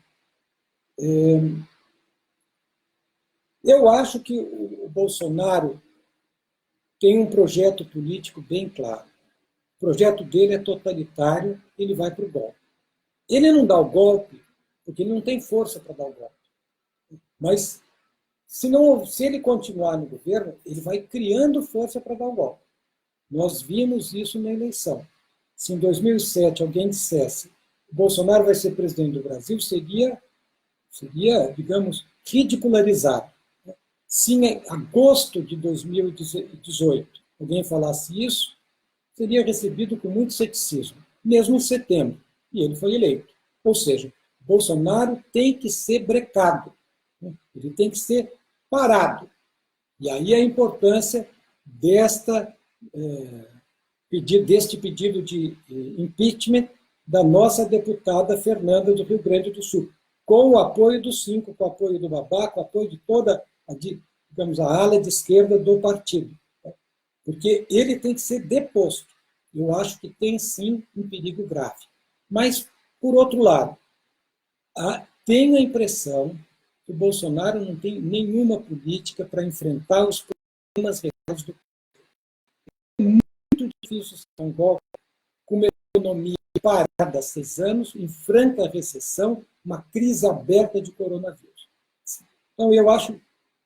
[SPEAKER 2] Eu acho que o Bolsonaro tem um projeto político bem claro. O projeto dele é totalitário, ele vai para o golpe. Ele não dá o golpe porque ele não tem força para dar o golpe. Mas, se ele continuar no governo, ele vai criando força para dar o golpe. Nós vimos isso na eleição. Se em 2007 alguém dissesse que Bolsonaro vai ser presidente do Brasil, seria, digamos, ridicularizado. Se em agosto de 2018 alguém falasse isso, seria recebido com muito ceticismo, mesmo em setembro, e ele foi eleito. Ou seja, Bolsonaro tem que ser brecado, ele tem que ser parado. E aí a importância deste pedido de impeachment da nossa deputada Fernanda do Rio Grande do Sul, com o apoio dos 5, com o apoio do Babá, com o apoio de toda digamos, a ala de esquerda do partido. Porque ele tem que ser deposto. Eu acho que tem, sim, um perigo grave. Mas, por outro lado, tenho a impressão que o Bolsonaro não tem nenhuma política para enfrentar os problemas reais do país. É muito difícil ser um golpe com uma economia parada há 6 anos, em franca recessão, uma crise aberta de coronavírus. Então, eu acho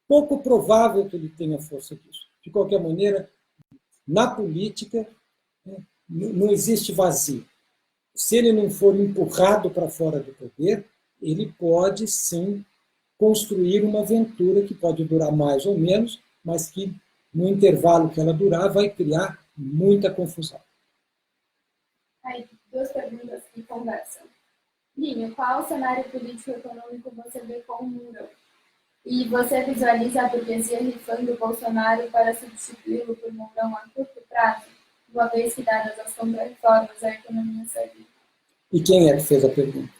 [SPEAKER 2] pouco provável que ele tenha força disso. De qualquer maneira, na política, não existe vazio. Se ele não for empurrado para fora do poder, ele pode, sim, construir uma aventura que pode durar mais ou menos, mas que, no intervalo que ela durar, vai criar muita confusão.
[SPEAKER 1] Aí, 2 perguntas que conversam. Linho, qual cenário político-econômico você vê como Mourão? E você visualiza a burguesia rifando o Bolsonaro para substituí-lo por Mourão a curto prazo, uma vez que, dadas as contrarreformas, a economia segue?
[SPEAKER 2] E quem é que fez a pergunta?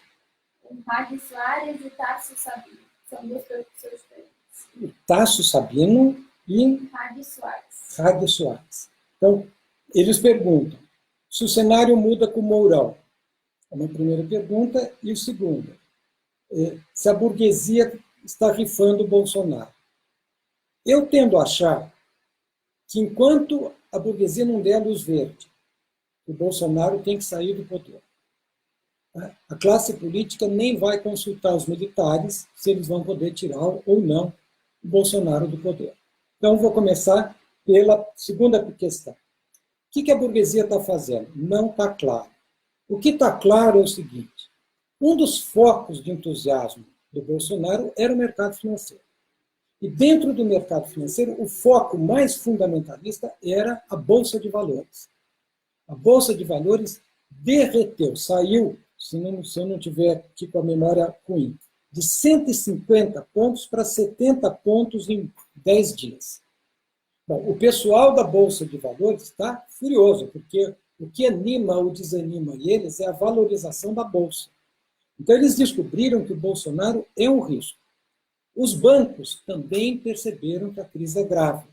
[SPEAKER 1] O Rádio Soares e Tasso Sabino. São 2 pessoas diferentes.
[SPEAKER 2] O Tasso Sabino e
[SPEAKER 1] Rádio Soares.
[SPEAKER 2] Rádio Soares. Então, Eles perguntam se o cenário muda com o Mourão. É uma primeira pergunta. E o segundo, se a burguesia está rifando o Bolsonaro. Eu tendo a achar que enquanto a burguesia não der a luz verde, o Bolsonaro tem que sair do poder. A classe política nem vai consultar os militares se eles vão poder tirar ou não o Bolsonaro do poder. Então, vou começar pela segunda questão. O que a burguesia está fazendo? Não está claro. O que está claro é o seguinte: um dos focos de entusiasmo do Bolsonaro era o mercado financeiro. E dentro do mercado financeiro, o foco mais fundamentalista era a Bolsa de Valores. A Bolsa de Valores derreteu, saiu, se eu não tiver aqui com a memória ruim, de 150 pontos para 70 pontos em 10 dias. Bom, o pessoal da Bolsa de Valores está furioso, porque o que anima ou desanima eles é a valorização da Bolsa. Então, eles descobriram que o Bolsonaro é um risco. Os bancos também perceberam que a crise é grave.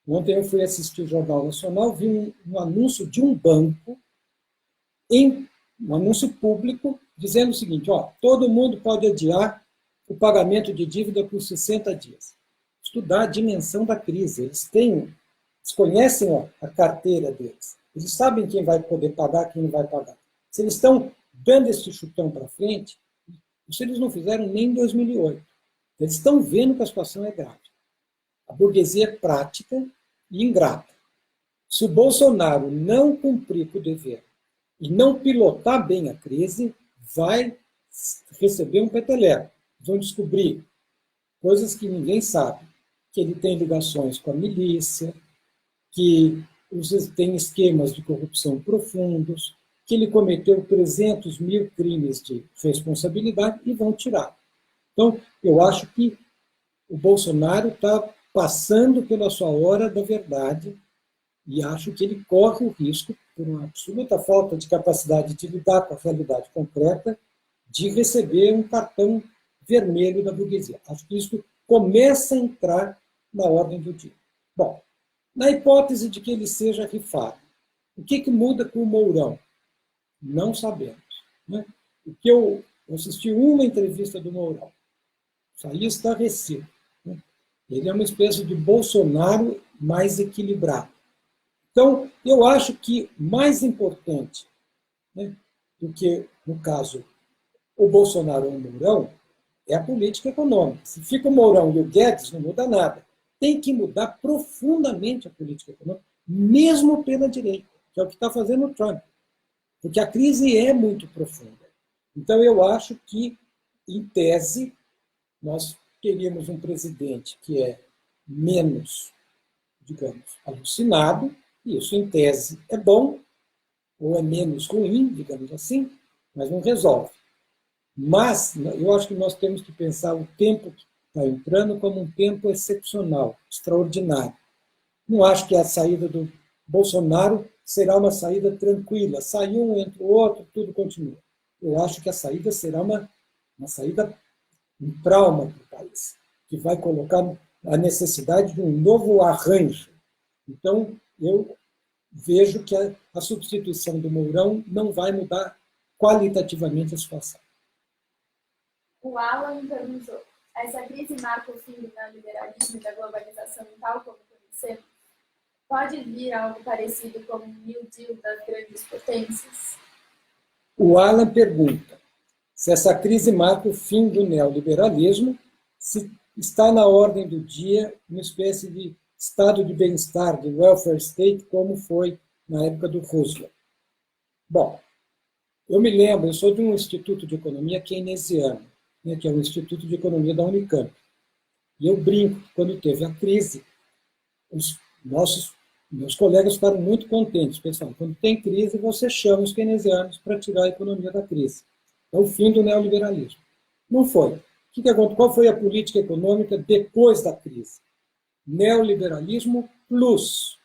[SPEAKER 2] Ontem eu fui assistir o Jornal Nacional, vi um anúncio de um banco, um anúncio público, dizendo o seguinte: todo mundo pode adiar o pagamento de dívida por 60 dias. Estudar a dimensão da crise. Eles conhecem a carteira deles. Eles sabem quem vai poder pagar, quem não vai pagar. Se eles estão dando esse chutão para frente, isso eles não fizeram nem em 2008. Eles estão vendo que a situação é grave. A burguesia é prática e ingrata. Se o Bolsonaro não cumprir com o dever e não pilotar bem a crise, vai receber um peteleco. Vão descobrir coisas que ninguém sabe. Que ele tem ligações com a milícia, que tem esquemas de corrupção profundos, que ele cometeu 300 mil crimes de responsabilidade e vão tirar. Então, eu acho que o Bolsonaro está passando pela sua hora da verdade e acho que ele corre o risco, por uma absoluta falta de capacidade de lidar com a realidade concreta, de receber um cartão vermelho da burguesia. Acho que isso começa a entrar na ordem do dia. Bom, na hipótese de que ele seja rifado, o que muda com o Mourão? Não sabemos. Né? O que eu assisti uma entrevista do Mourão, saí estarrecido. Né? Ele é uma espécie de Bolsonaro mais equilibrado. Então, eu acho que mais importante, né, do que, no caso, o Bolsonaro ou o Mourão, é a política econômica. Se fica o Mourão e o Guedes, não muda nada. Tem que mudar profundamente a política econômica, mesmo pela direita, que é o que está fazendo o Trump. Porque a crise é muito profunda. Então, eu acho que, em tese, nós teríamos um presidente que é menos, digamos, alucinado, e isso, em tese, é bom, ou é menos ruim, digamos assim, mas não resolve. Mas eu acho que nós temos que pensar o tempo que está entrando como um tempo excepcional, extraordinário. Não acho que a saída do Bolsonaro será uma saída tranquila. Sai um, entra o outro, tudo continua. Eu acho que a saída será uma saída, um trauma para o país, que vai colocar a necessidade de um novo arranjo. Então, eu vejo que a substituição do Mourão não vai mudar qualitativamente a situação.
[SPEAKER 1] O Alan perguntou: essa crise marca o fim do neoliberalismo e da globalização tal como conhecemos? Pode vir algo parecido com o New Deal das grandes potências?
[SPEAKER 2] O Alan pergunta se essa crise marca o fim do neoliberalismo, se está na ordem do dia uma espécie de estado de bem-estar, de welfare state, como foi na época do Roosevelt. Bom, eu me lembro, eu sou de um instituto de economia keynesiano, né, que é o Instituto de Economia da Unicamp. E eu brinco que quando teve a crise, meus colegas ficaram muito contentes. Pessoal, quando tem crise, você chama os keynesianos para tirar a economia da crise. É o fim do neoliberalismo. Não foi. Qual foi a política econômica depois da crise? Neoliberalismo plus.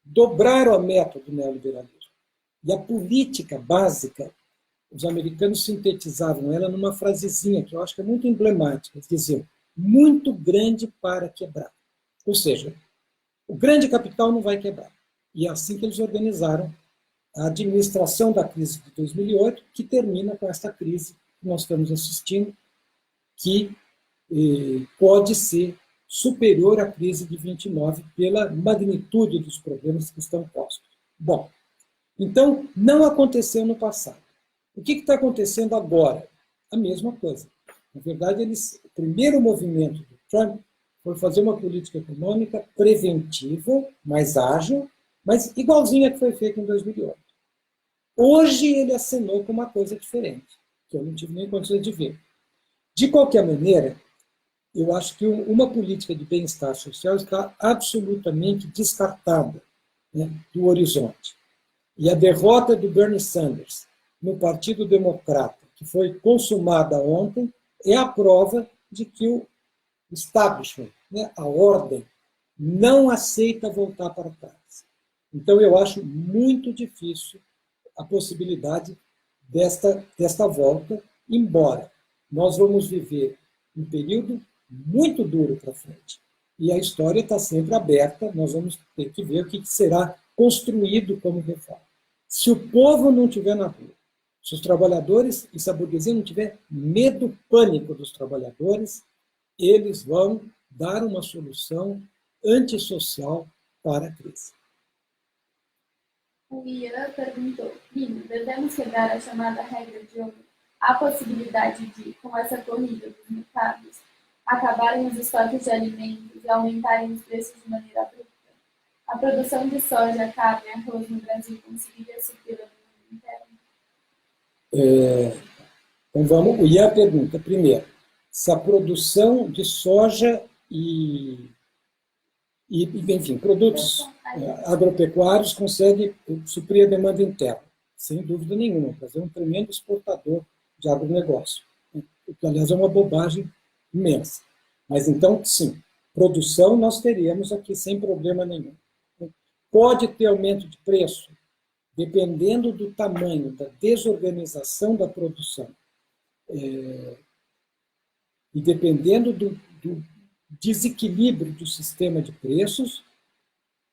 [SPEAKER 2] Dobraram a meta do neoliberalismo. E a política básica, os americanos sintetizavam ela numa frasezinha que eu acho que é muito emblemática. Eles diziam: muito grande para quebrar. Ou seja, o grande capital não vai quebrar. E é assim que eles organizaram a administração da crise de 2008, que termina com esta crise que nós estamos assistindo, que pode ser superior à crise de 29 pela magnitude dos problemas que estão postos. Bom, então, não aconteceu no passado. O que está acontecendo agora? A mesma coisa. Na verdade, o primeiro movimento do Trump foi fazer uma política econômica preventiva, mais ágil, mas igualzinha que foi feita em 2008. Hoje ele acenou com uma coisa diferente, que eu não tive nem condições de ver. De qualquer maneira, eu acho que uma política de bem-estar social está absolutamente descartada, né, do horizonte. E a derrota do Bernie Sanders no Partido Democrata, que foi consumada ontem, é a prova de que o establishment, né, a ordem, não aceita voltar para trás. Então, eu acho muito difícil a possibilidade desta volta, embora nós vamos viver um período muito duro para frente. E a história está sempre aberta, nós vamos ter que ver o que será construído como reforma. Se o povo não estiver na rua, se os trabalhadores e se a burguesia não tiver medo, pânico dos trabalhadores, eles vão dar uma solução antissocial para a crise.
[SPEAKER 1] O Ian perguntou: Lino, devemos quebrar a chamada regra de ouro? Há possibilidade de, com essa corrida dos mercados, acabarem os estoques de alimentos e aumentarem os preços de maneira abrupta? A produção de soja, carne e arroz no Brasil conseguiria suprir a demanda interna?
[SPEAKER 2] Então vamos, o Ian pergunta, primeiro, se a produção de soja e enfim, produtos agropecuários consegue suprir a demanda interna. Sem dúvida nenhuma, o Brasil é um tremendo exportador de agronegócio, o que, aliás, é uma bobagem imensa. Mas, então, sim, produção nós teríamos aqui sem problema nenhum. Pode ter aumento de preço, dependendo do tamanho da desorganização da produção e dependendo do desequilíbrio do sistema de preços,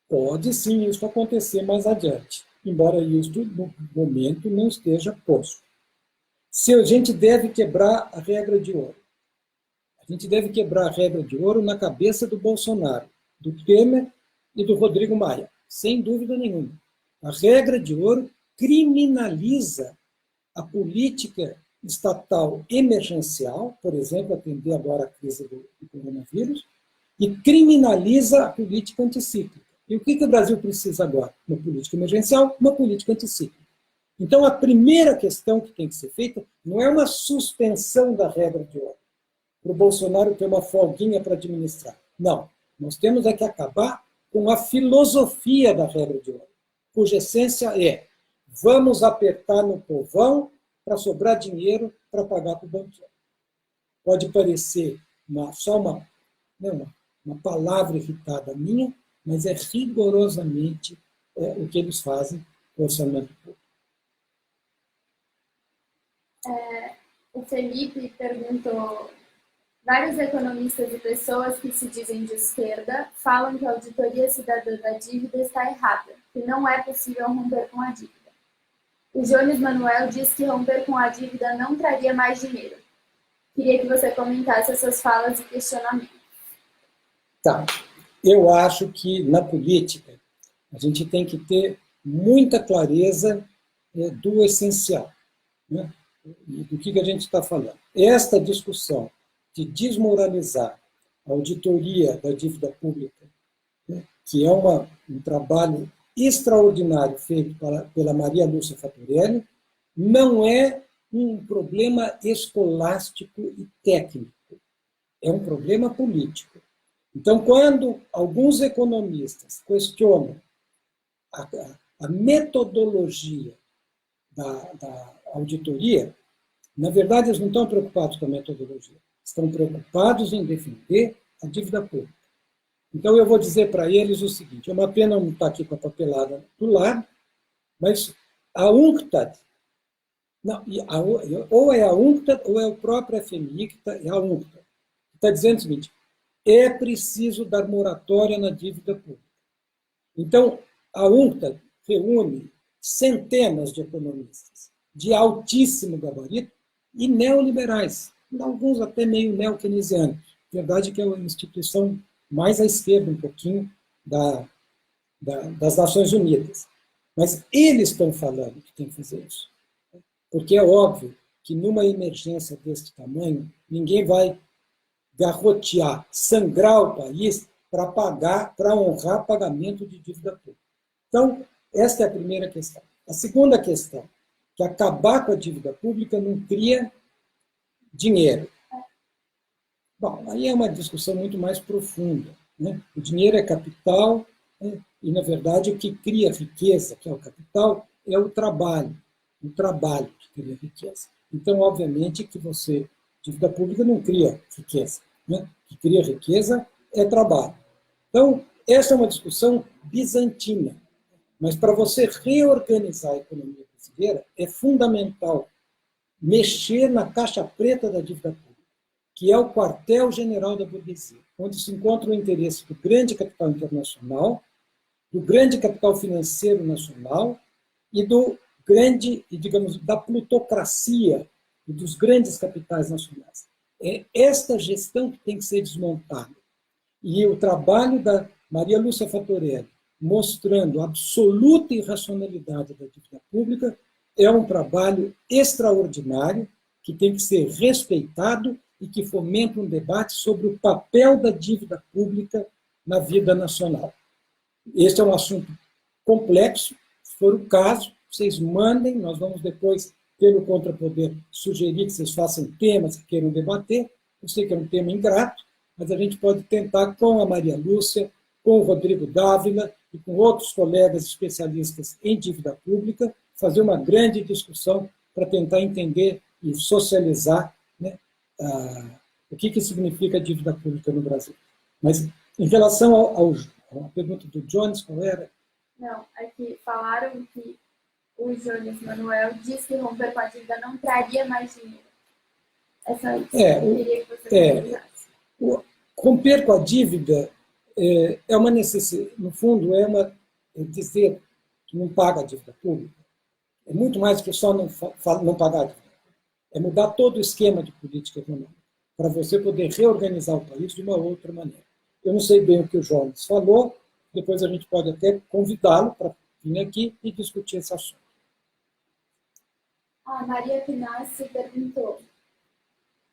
[SPEAKER 2] pode sim isso acontecer mais adiante, embora isso no momento não esteja posto. Se a gente deve quebrar a regra de ouro, a gente deve quebrar a regra de ouro na cabeça do Bolsonaro, do Temer e do Rodrigo Maia, sem dúvida nenhuma. A regra de ouro criminaliza a política estatal emergencial, por exemplo, atender agora a crise do coronavírus, e criminaliza a política anticíclica. E o que o Brasil precisa agora? Uma política emergencial, uma política anticíclica. Então, a primeira questão que tem que ser feita não é uma suspensão da regra de ouro, para o Bolsonaro ter uma folguinha para administrar. Não. Nós temos é que acabar com a filosofia da regra de ouro, cuja essência é: vamos apertar no povão para sobrar dinheiro para pagar para o banqueiro. Pode parecer só uma palavra irritada minha, mas é rigorosamente o que eles fazem com o orçamento público.
[SPEAKER 1] O Felipe perguntou: vários economistas e pessoas que se dizem de esquerda falam que a auditoria cidadã da dívida está errada, que não é possível romper com a dívida. O Jones Manuel diz que romper com a dívida não traria mais dinheiro. Queria que você comentasse essas falas e questionamentos.
[SPEAKER 2] Tá. Eu acho que, na política, a gente tem que ter muita clareza do essencial, né? Do que a gente está falando. Esta discussão de desmoralizar a auditoria da dívida pública, né, que é um trabalho extraordinário feito pela Maria Lúcia Fatorelli, não é um problema escolástico e técnico, é um problema político. Então, quando alguns economistas questionam a metodologia da auditoria, na verdade, eles não estão preocupados com a metodologia, estão preocupados em defender a dívida pública. Então, eu vou dizer para eles o seguinte: é uma pena não estar aqui com a papelada do lado, mas a UNCTAD, ou é a UNCTAD ou é o próprio FMI, que é a UNCTAD, que está dizendo o seguinte: é preciso dar moratória na dívida pública. Então, A UNCTAD reúne centenas de economistas de altíssimo gabarito e neoliberais, alguns até meio neo-keynesianos. Verdade que é uma instituição mais à esquerda um pouquinho das Nações Unidas. Mas eles estão falando que tem que fazer isso. Porque é óbvio que numa emergência desse tamanho, ninguém vai garrotear, sangrar o país para honrar pagamento de dívida pública. Então, esta é a primeira questão. A segunda questão, que acabar com a dívida pública não cria dinheiro. Bom, aí é uma discussão muito mais profunda, né? O dinheiro é capital, né? E, na verdade, o que cria riqueza, que é o capital, é o trabalho que cria riqueza. Então, obviamente, que dívida pública não cria riqueza, né? O que cria riqueza é trabalho. Então, essa é uma discussão bizantina. Mas para você reorganizar a economia brasileira, é fundamental mexer na caixa preta da dívida pública, que é o quartel-general da burguesia, onde se encontra o interesse do grande capital internacional, do grande capital financeiro nacional e do grande, digamos, da plutocracia e dos grandes capitais nacionais. É esta gestão que tem que ser desmontada. E o trabalho da Maria Lúcia Fattorelli, mostrando a absoluta irracionalidade da dívida pública, é um trabalho extraordinário que tem que ser respeitado e que fomenta um debate sobre o papel da dívida pública na vida nacional. Este é um assunto complexo. Se for o caso, vocês mandem, nós vamos depois, pelo Contrapoder, sugerir que vocês façam temas que queiram debater. Eu sei que é um tema ingrato, mas a gente pode tentar com a Maria Lúcia, com o Rodrigo Dávila e com outros colegas especialistas em dívida pública, fazer uma grande discussão para tentar entender e socializar, né, o que significa dívida pública no Brasil. Mas, em relação à pergunta do Jones, qual era?
[SPEAKER 1] Não, é que falaram que o Jones Manuel disse que romper com a dívida não traria mais dinheiro. É só isso. Eu queria que você
[SPEAKER 2] romper com a dívida é uma necessidade, no fundo, dizer que não paga a dívida pública. É muito mais que só não pagar a dívida. É mudar todo o esquema de política econômica, para você poder reorganizar o país de uma outra maneira. Eu não sei bem o que o Jones falou, depois a gente pode até convidá-lo para vir aqui e discutir esse assunto.
[SPEAKER 1] A Maria Pinassi perguntou: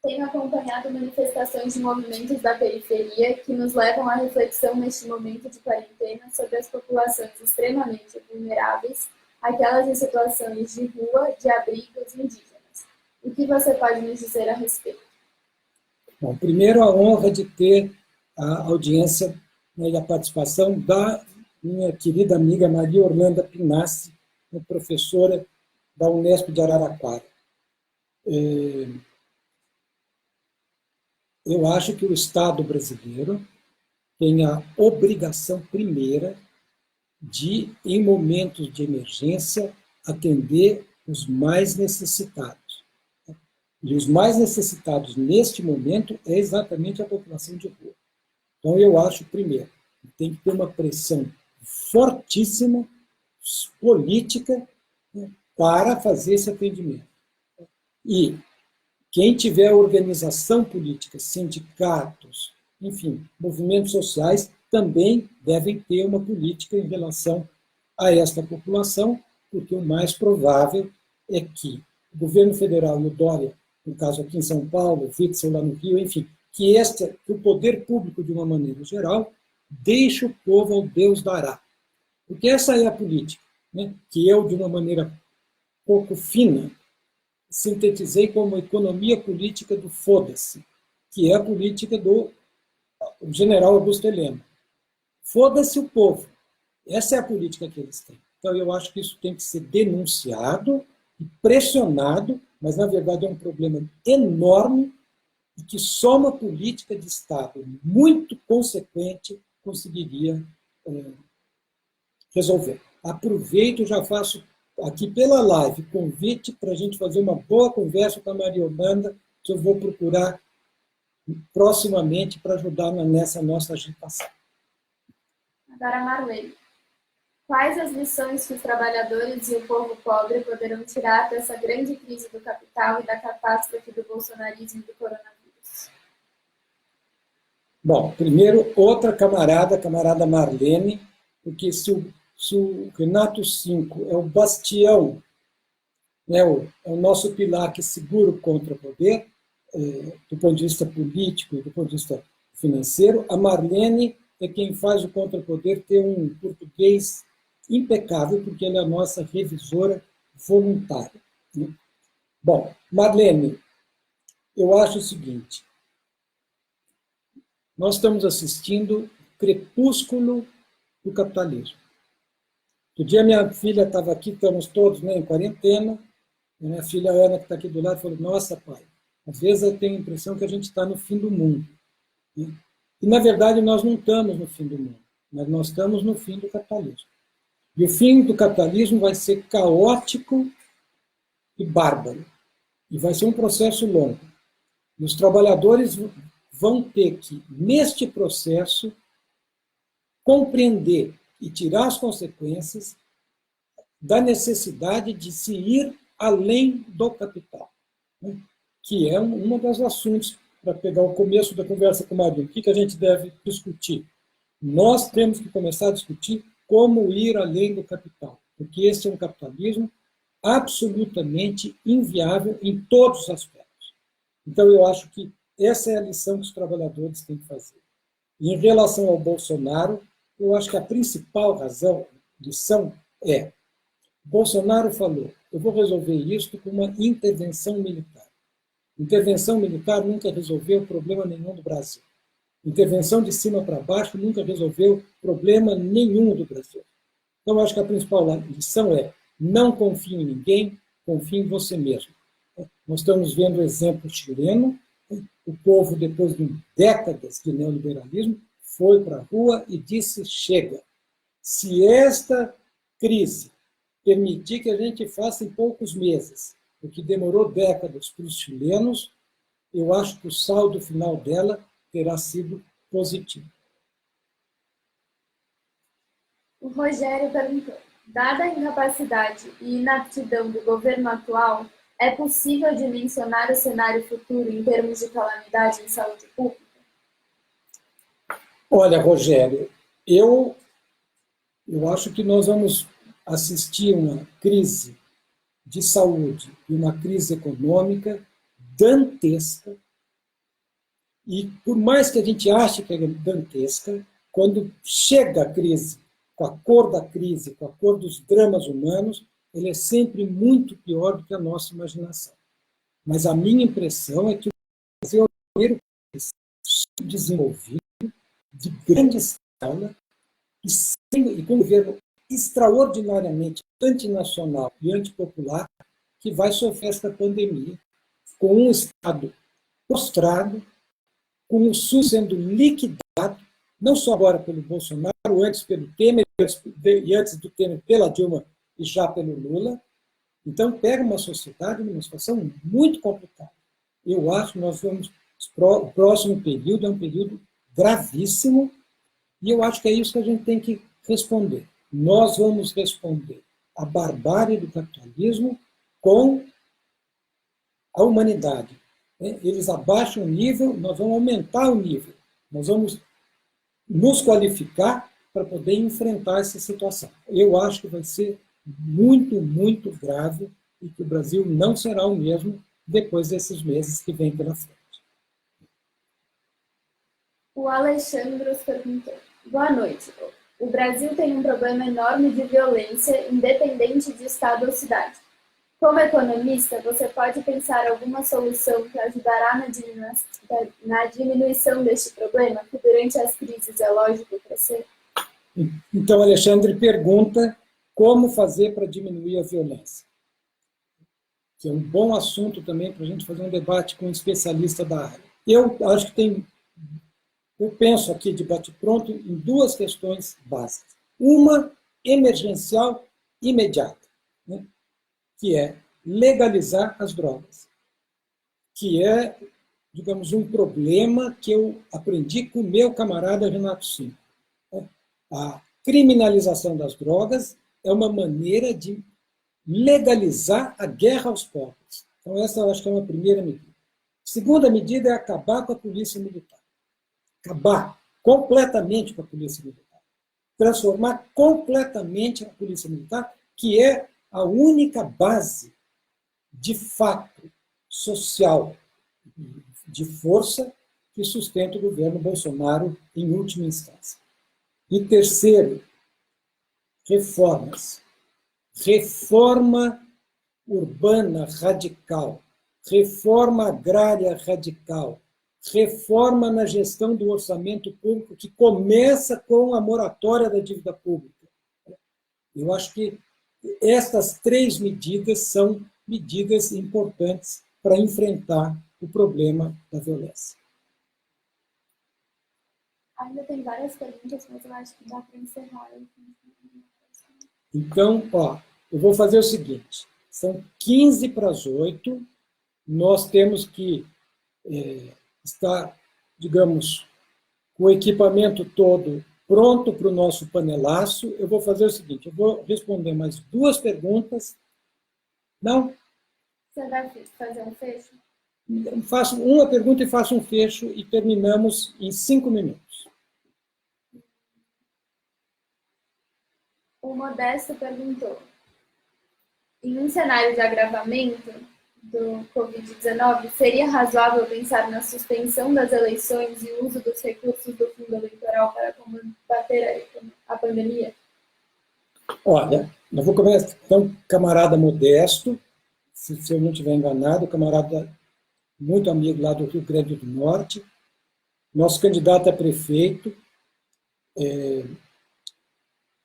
[SPEAKER 1] tenho acompanhado manifestações de movimentos da periferia que nos levam à reflexão neste momento de quarentena sobre as populações extremamente vulneráveis, aquelas em situações de rua, de abrigos indígenas. O que você pode nos dizer a respeito?
[SPEAKER 2] Bom, primeiro, a honra de ter a audiência, né, e a participação da minha querida amiga Maria Orlanda Pinassi, professora da Unesp de Araraquara. Eu acho que o Estado brasileiro tem a obrigação primeira de, em momentos de emergência, atender os mais necessitados. E os mais necessitados neste momento é exatamente a população de rua. Então, eu acho, primeiro, que tem que ter uma pressão fortíssima, política, né, para fazer esse atendimento. E quem tiver organização política, sindicatos, enfim, movimentos sociais, também devem ter uma política em relação a esta população, porque o mais provável é que o governo federal e o Dória, no caso aqui em São Paulo, o Witzel lá no Rio, enfim, que o poder público, de uma maneira geral, deixe o povo ao Deus dará. Porque essa é a política, né, que eu, de uma maneira pouco fina, sintetizei como economia política do foda-se, que é a política do general Augusto Heleno. Foda-se o povo. Essa é a política que eles têm. Então, eu acho que isso tem que ser denunciado e pressionado, mas, na verdade, é um problema enorme e que só uma política de Estado muito consequente conseguiria resolver. Aproveito e já faço aqui pela live convite para a gente fazer uma boa conversa com a Maria Orlanda, que eu vou procurar proximamente para ajudar nessa nossa agitação.
[SPEAKER 1] Agora, Marlene. Quais as lições que os trabalhadores e o povo pobre poderão tirar dessa grande crise do capital e da catástrofe do bolsonarismo e do coronavírus?
[SPEAKER 2] Bom, primeiro, outra camarada, camarada Marlene, porque se o Renato Cinco é o bastião, né, é o nosso pilar que segura o contra-poder, do ponto de vista político e do ponto de vista financeiro, a Marlene é quem faz o contra-poder ter um português impecável, porque ela é a nossa revisora voluntária. Né? Bom, Marlene, eu acho o seguinte, nós estamos assistindo o crepúsculo do capitalismo. Outro dia minha filha estava aqui, estamos todos, né, em quarentena, e minha filha Ana, que está aqui do lado, falou, nossa, pai, às vezes eu tenho a impressão que a gente está no fim do mundo. Né? E, na verdade, nós não estamos no fim do mundo, mas nós estamos no fim do capitalismo. E o fim do capitalismo vai ser caótico e bárbaro. E vai ser um processo longo. E os trabalhadores vão ter que, neste processo, compreender e tirar as consequências da necessidade de se ir além do capital, né? Que é um dos assuntos, para pegar o começo da conversa com o Marinho. O que a gente deve discutir? Nós temos que começar a discutir como ir além do capital, porque esse é um capitalismo absolutamente inviável em todos os aspectos. Então, eu acho que essa é a lição que os trabalhadores têm que fazer. E, em relação ao Bolsonaro, eu acho que a principal lição é, Bolsonaro falou, eu vou resolver isso com uma intervenção militar. Intervenção militar nunca resolveu problema nenhum do Brasil. Intervenção de cima para baixo nunca resolveu problema nenhum do Brasil. Então, eu acho que a principal lição é não confie em ninguém, confie em você mesmo. Nós estamos vendo o exemplo chileno, o povo, depois de décadas de neoliberalismo, foi para a rua e disse, chega. Se esta crise permitir que a gente faça em poucos meses o que demorou décadas para os chilenos, eu acho que o saldo final dela terá sido positivo.
[SPEAKER 1] O Rogério perguntou, dada a incapacidade e inaptidão do governo atual, é possível dimensionar o cenário futuro em termos de calamidade em saúde pública?
[SPEAKER 2] Olha, Rogério, eu acho que nós vamos assistir uma crise de saúde e uma crise econômica dantesca. E por mais que a gente ache que é dantesca, quando chega a crise, com a cor da crise, com a cor dos dramas humanos, ele é sempre muito pior do que a nossa imaginação. Mas a minha impressão é que o Brasil é o primeiro país desenvolvido, de grande escala, e com um governo extraordinariamente antinacional e antipopular, que vai sofrer esta pandemia, com um Estado prostrado, com o SUS sendo liquidado, não só agora pelo Bolsonaro, antes pelo Temer, e antes do Temer pela Dilma e já pelo Lula. Então, pega uma sociedade numa situação muito complicada. Eu acho que nós vamos... O próximo período é um período gravíssimo, e eu acho que é isso que a gente tem que responder. Nós vamos responder à barbárie do capitalismo com a humanidade. Eles abaixam o nível, nós vamos aumentar o nível. Nós vamos nos qualificar para poder enfrentar essa situação. Eu acho que vai ser muito, muito grave e que o Brasil não será o mesmo depois desses meses que vêm pela frente.
[SPEAKER 1] O Alexandre perguntou, boa noite. O Brasil tem um problema enorme de violência, independente de estado ou cidade. Como economista, você pode pensar alguma solução que ajudará na diminuição deste problema, que durante as crises é lógico crescer?
[SPEAKER 2] Então, Alexandre pergunta como fazer para diminuir a violência. Que é um bom assunto também para a gente fazer um debate com um especialista da área. Eu acho que eu penso aqui de bate-pronto em duas questões básicas. Uma, emergencial imediata, né? Que é legalizar as drogas, que é, digamos, um problema que eu aprendi com o meu camarada Renato Cinco. A criminalização das drogas é uma maneira de legalizar a guerra aos pobres. Então, essa eu acho que é uma primeira medida. Segunda medida é acabar com a polícia militar. Acabar completamente com a polícia militar. Transformar completamente a polícia militar, que é a única base de fato social, de força, que sustenta o governo Bolsonaro em última instância. E terceiro, reformas. Reforma urbana radical, reforma agrária radical, reforma na gestão do orçamento público, que começa com a moratória da dívida pública. Eu acho que estas 3 medidas são medidas importantes para enfrentar o problema da violência.
[SPEAKER 1] Ainda tem várias perguntas, mas eu acho que dá para encerrar.
[SPEAKER 2] Então, eu vou fazer o seguinte, são 15 para as 8, nós temos que estar, digamos, com o equipamento todo pronto para o nosso panelaço. Eu vou fazer o seguinte, eu vou responder mais 2 perguntas. Não?
[SPEAKER 1] Você vai fazer um fecho?
[SPEAKER 2] Faço uma pergunta e faço um fecho e terminamos em 5 minutos.
[SPEAKER 1] O Modesto perguntou, em um cenário de agravamento do Covid-19, seria razoável pensar na suspensão das eleições e o uso dos recursos do fundo eleitoral para combater a pandemia?
[SPEAKER 2] Olha, eu vou começar. Então, camarada Modesto, se eu não estiver enganado, camarada muito amigo lá do Rio Grande do Norte, nosso candidato a prefeito.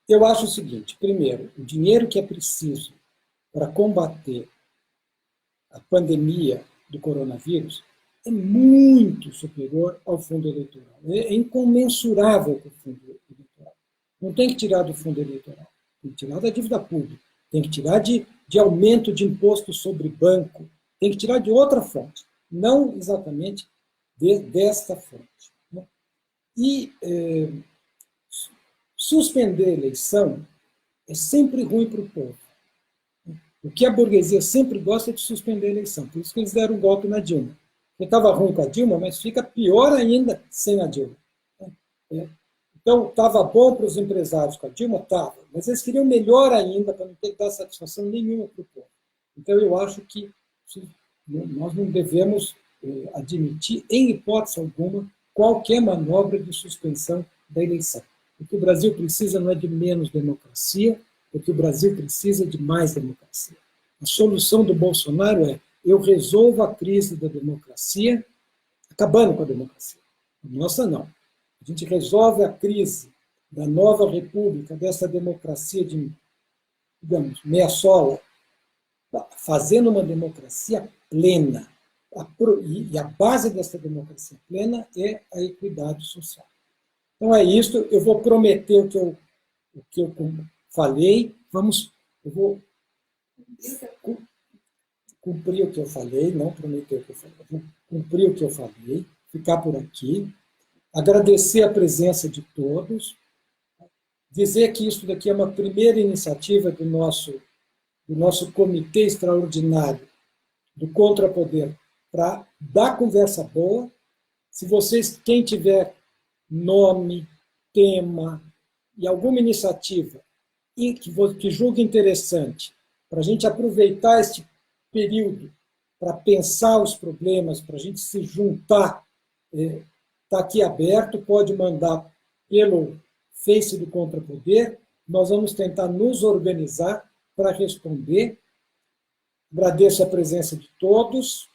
[SPEAKER 2] Eu acho o seguinte, primeiro, o dinheiro que é preciso para combater a pandemia do coronavírus é muito superior ao fundo eleitoral. É incomensurável com o fundo eleitoral. Não tem que tirar do fundo eleitoral, tem que tirar da dívida pública, tem que tirar de aumento de imposto sobre banco, tem que tirar de outra fonte, não exatamente desta fonte. Né? E suspender a eleição é sempre ruim para o povo. O que a burguesia sempre gosta é de suspender a eleição. Por isso que eles deram um golpe na Dilma. Porque estava ruim com a Dilma, mas fica pior ainda sem a Dilma. Então, estava bom para os empresários com a Dilma? Estava. Mas eles queriam melhor ainda, para não ter que dar satisfação nenhuma para o povo. Então, eu acho que nós não devemos admitir, em hipótese alguma, qualquer manobra de suspensão da eleição. O que o Brasil precisa não é de menos democracia, o que o Brasil precisa de mais democracia. A solução do Bolsonaro é: eu resolvo a crise da democracia, acabando com a democracia. A nossa não. A gente resolve a crise da nova república, dessa democracia de, digamos, meia sola, fazendo uma democracia plena. E a base dessa democracia plena é a equidade social. Então é isso, eu vou prometer o que eu falei, eu vou cumprir o que eu falei, não prometer o que eu falei, eu vou cumprir o que eu falei, ficar por aqui, agradecer a presença de todos, dizer que isso daqui é uma primeira iniciativa do nosso comitê extraordinário do Contrapoder para dar conversa boa. Se vocês, quem tiver nome, tema e alguma iniciativa que julgue interessante para a gente aproveitar este período para pensar os problemas, para a gente se juntar, está aqui aberto, pode mandar pelo Face do Contrapoder, nós vamos tentar nos organizar para responder. Agradeço a presença de todos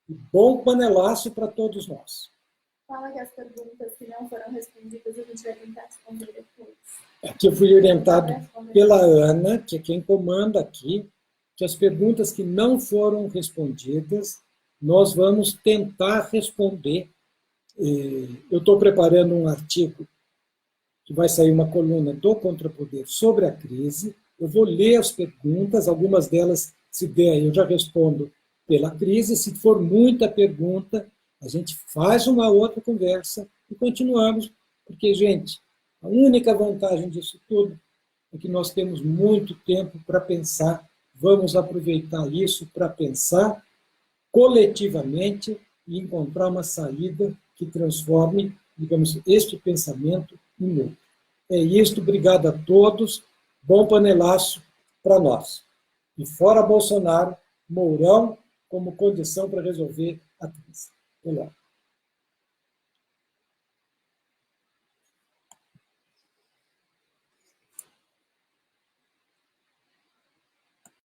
[SPEAKER 2] e bom panelaço para todos nós.
[SPEAKER 1] Fala que as perguntas que não foram respondidas a gente vai tentar responder depois.
[SPEAKER 2] Aqui eu fui orientado pela Ana, que é quem comanda aqui, que as perguntas que não foram respondidas, nós vamos tentar responder. Eu estou preparando um artigo que vai sair uma coluna do Contrapoder sobre a crise. Eu vou ler as perguntas, algumas delas, se der, eu já respondo pela crise. Se for muita pergunta, a gente faz uma outra conversa e continuamos, porque, gente, A única vantagem disso tudo é que nós temos muito tempo para pensar. Vamos aproveitar isso para pensar coletivamente e encontrar uma saída que transforme, digamos, este pensamento em outro. É isto, obrigado a todos, bom panelaço para nós. E fora Bolsonaro, Mourão como condição para resolver a crise. Olá.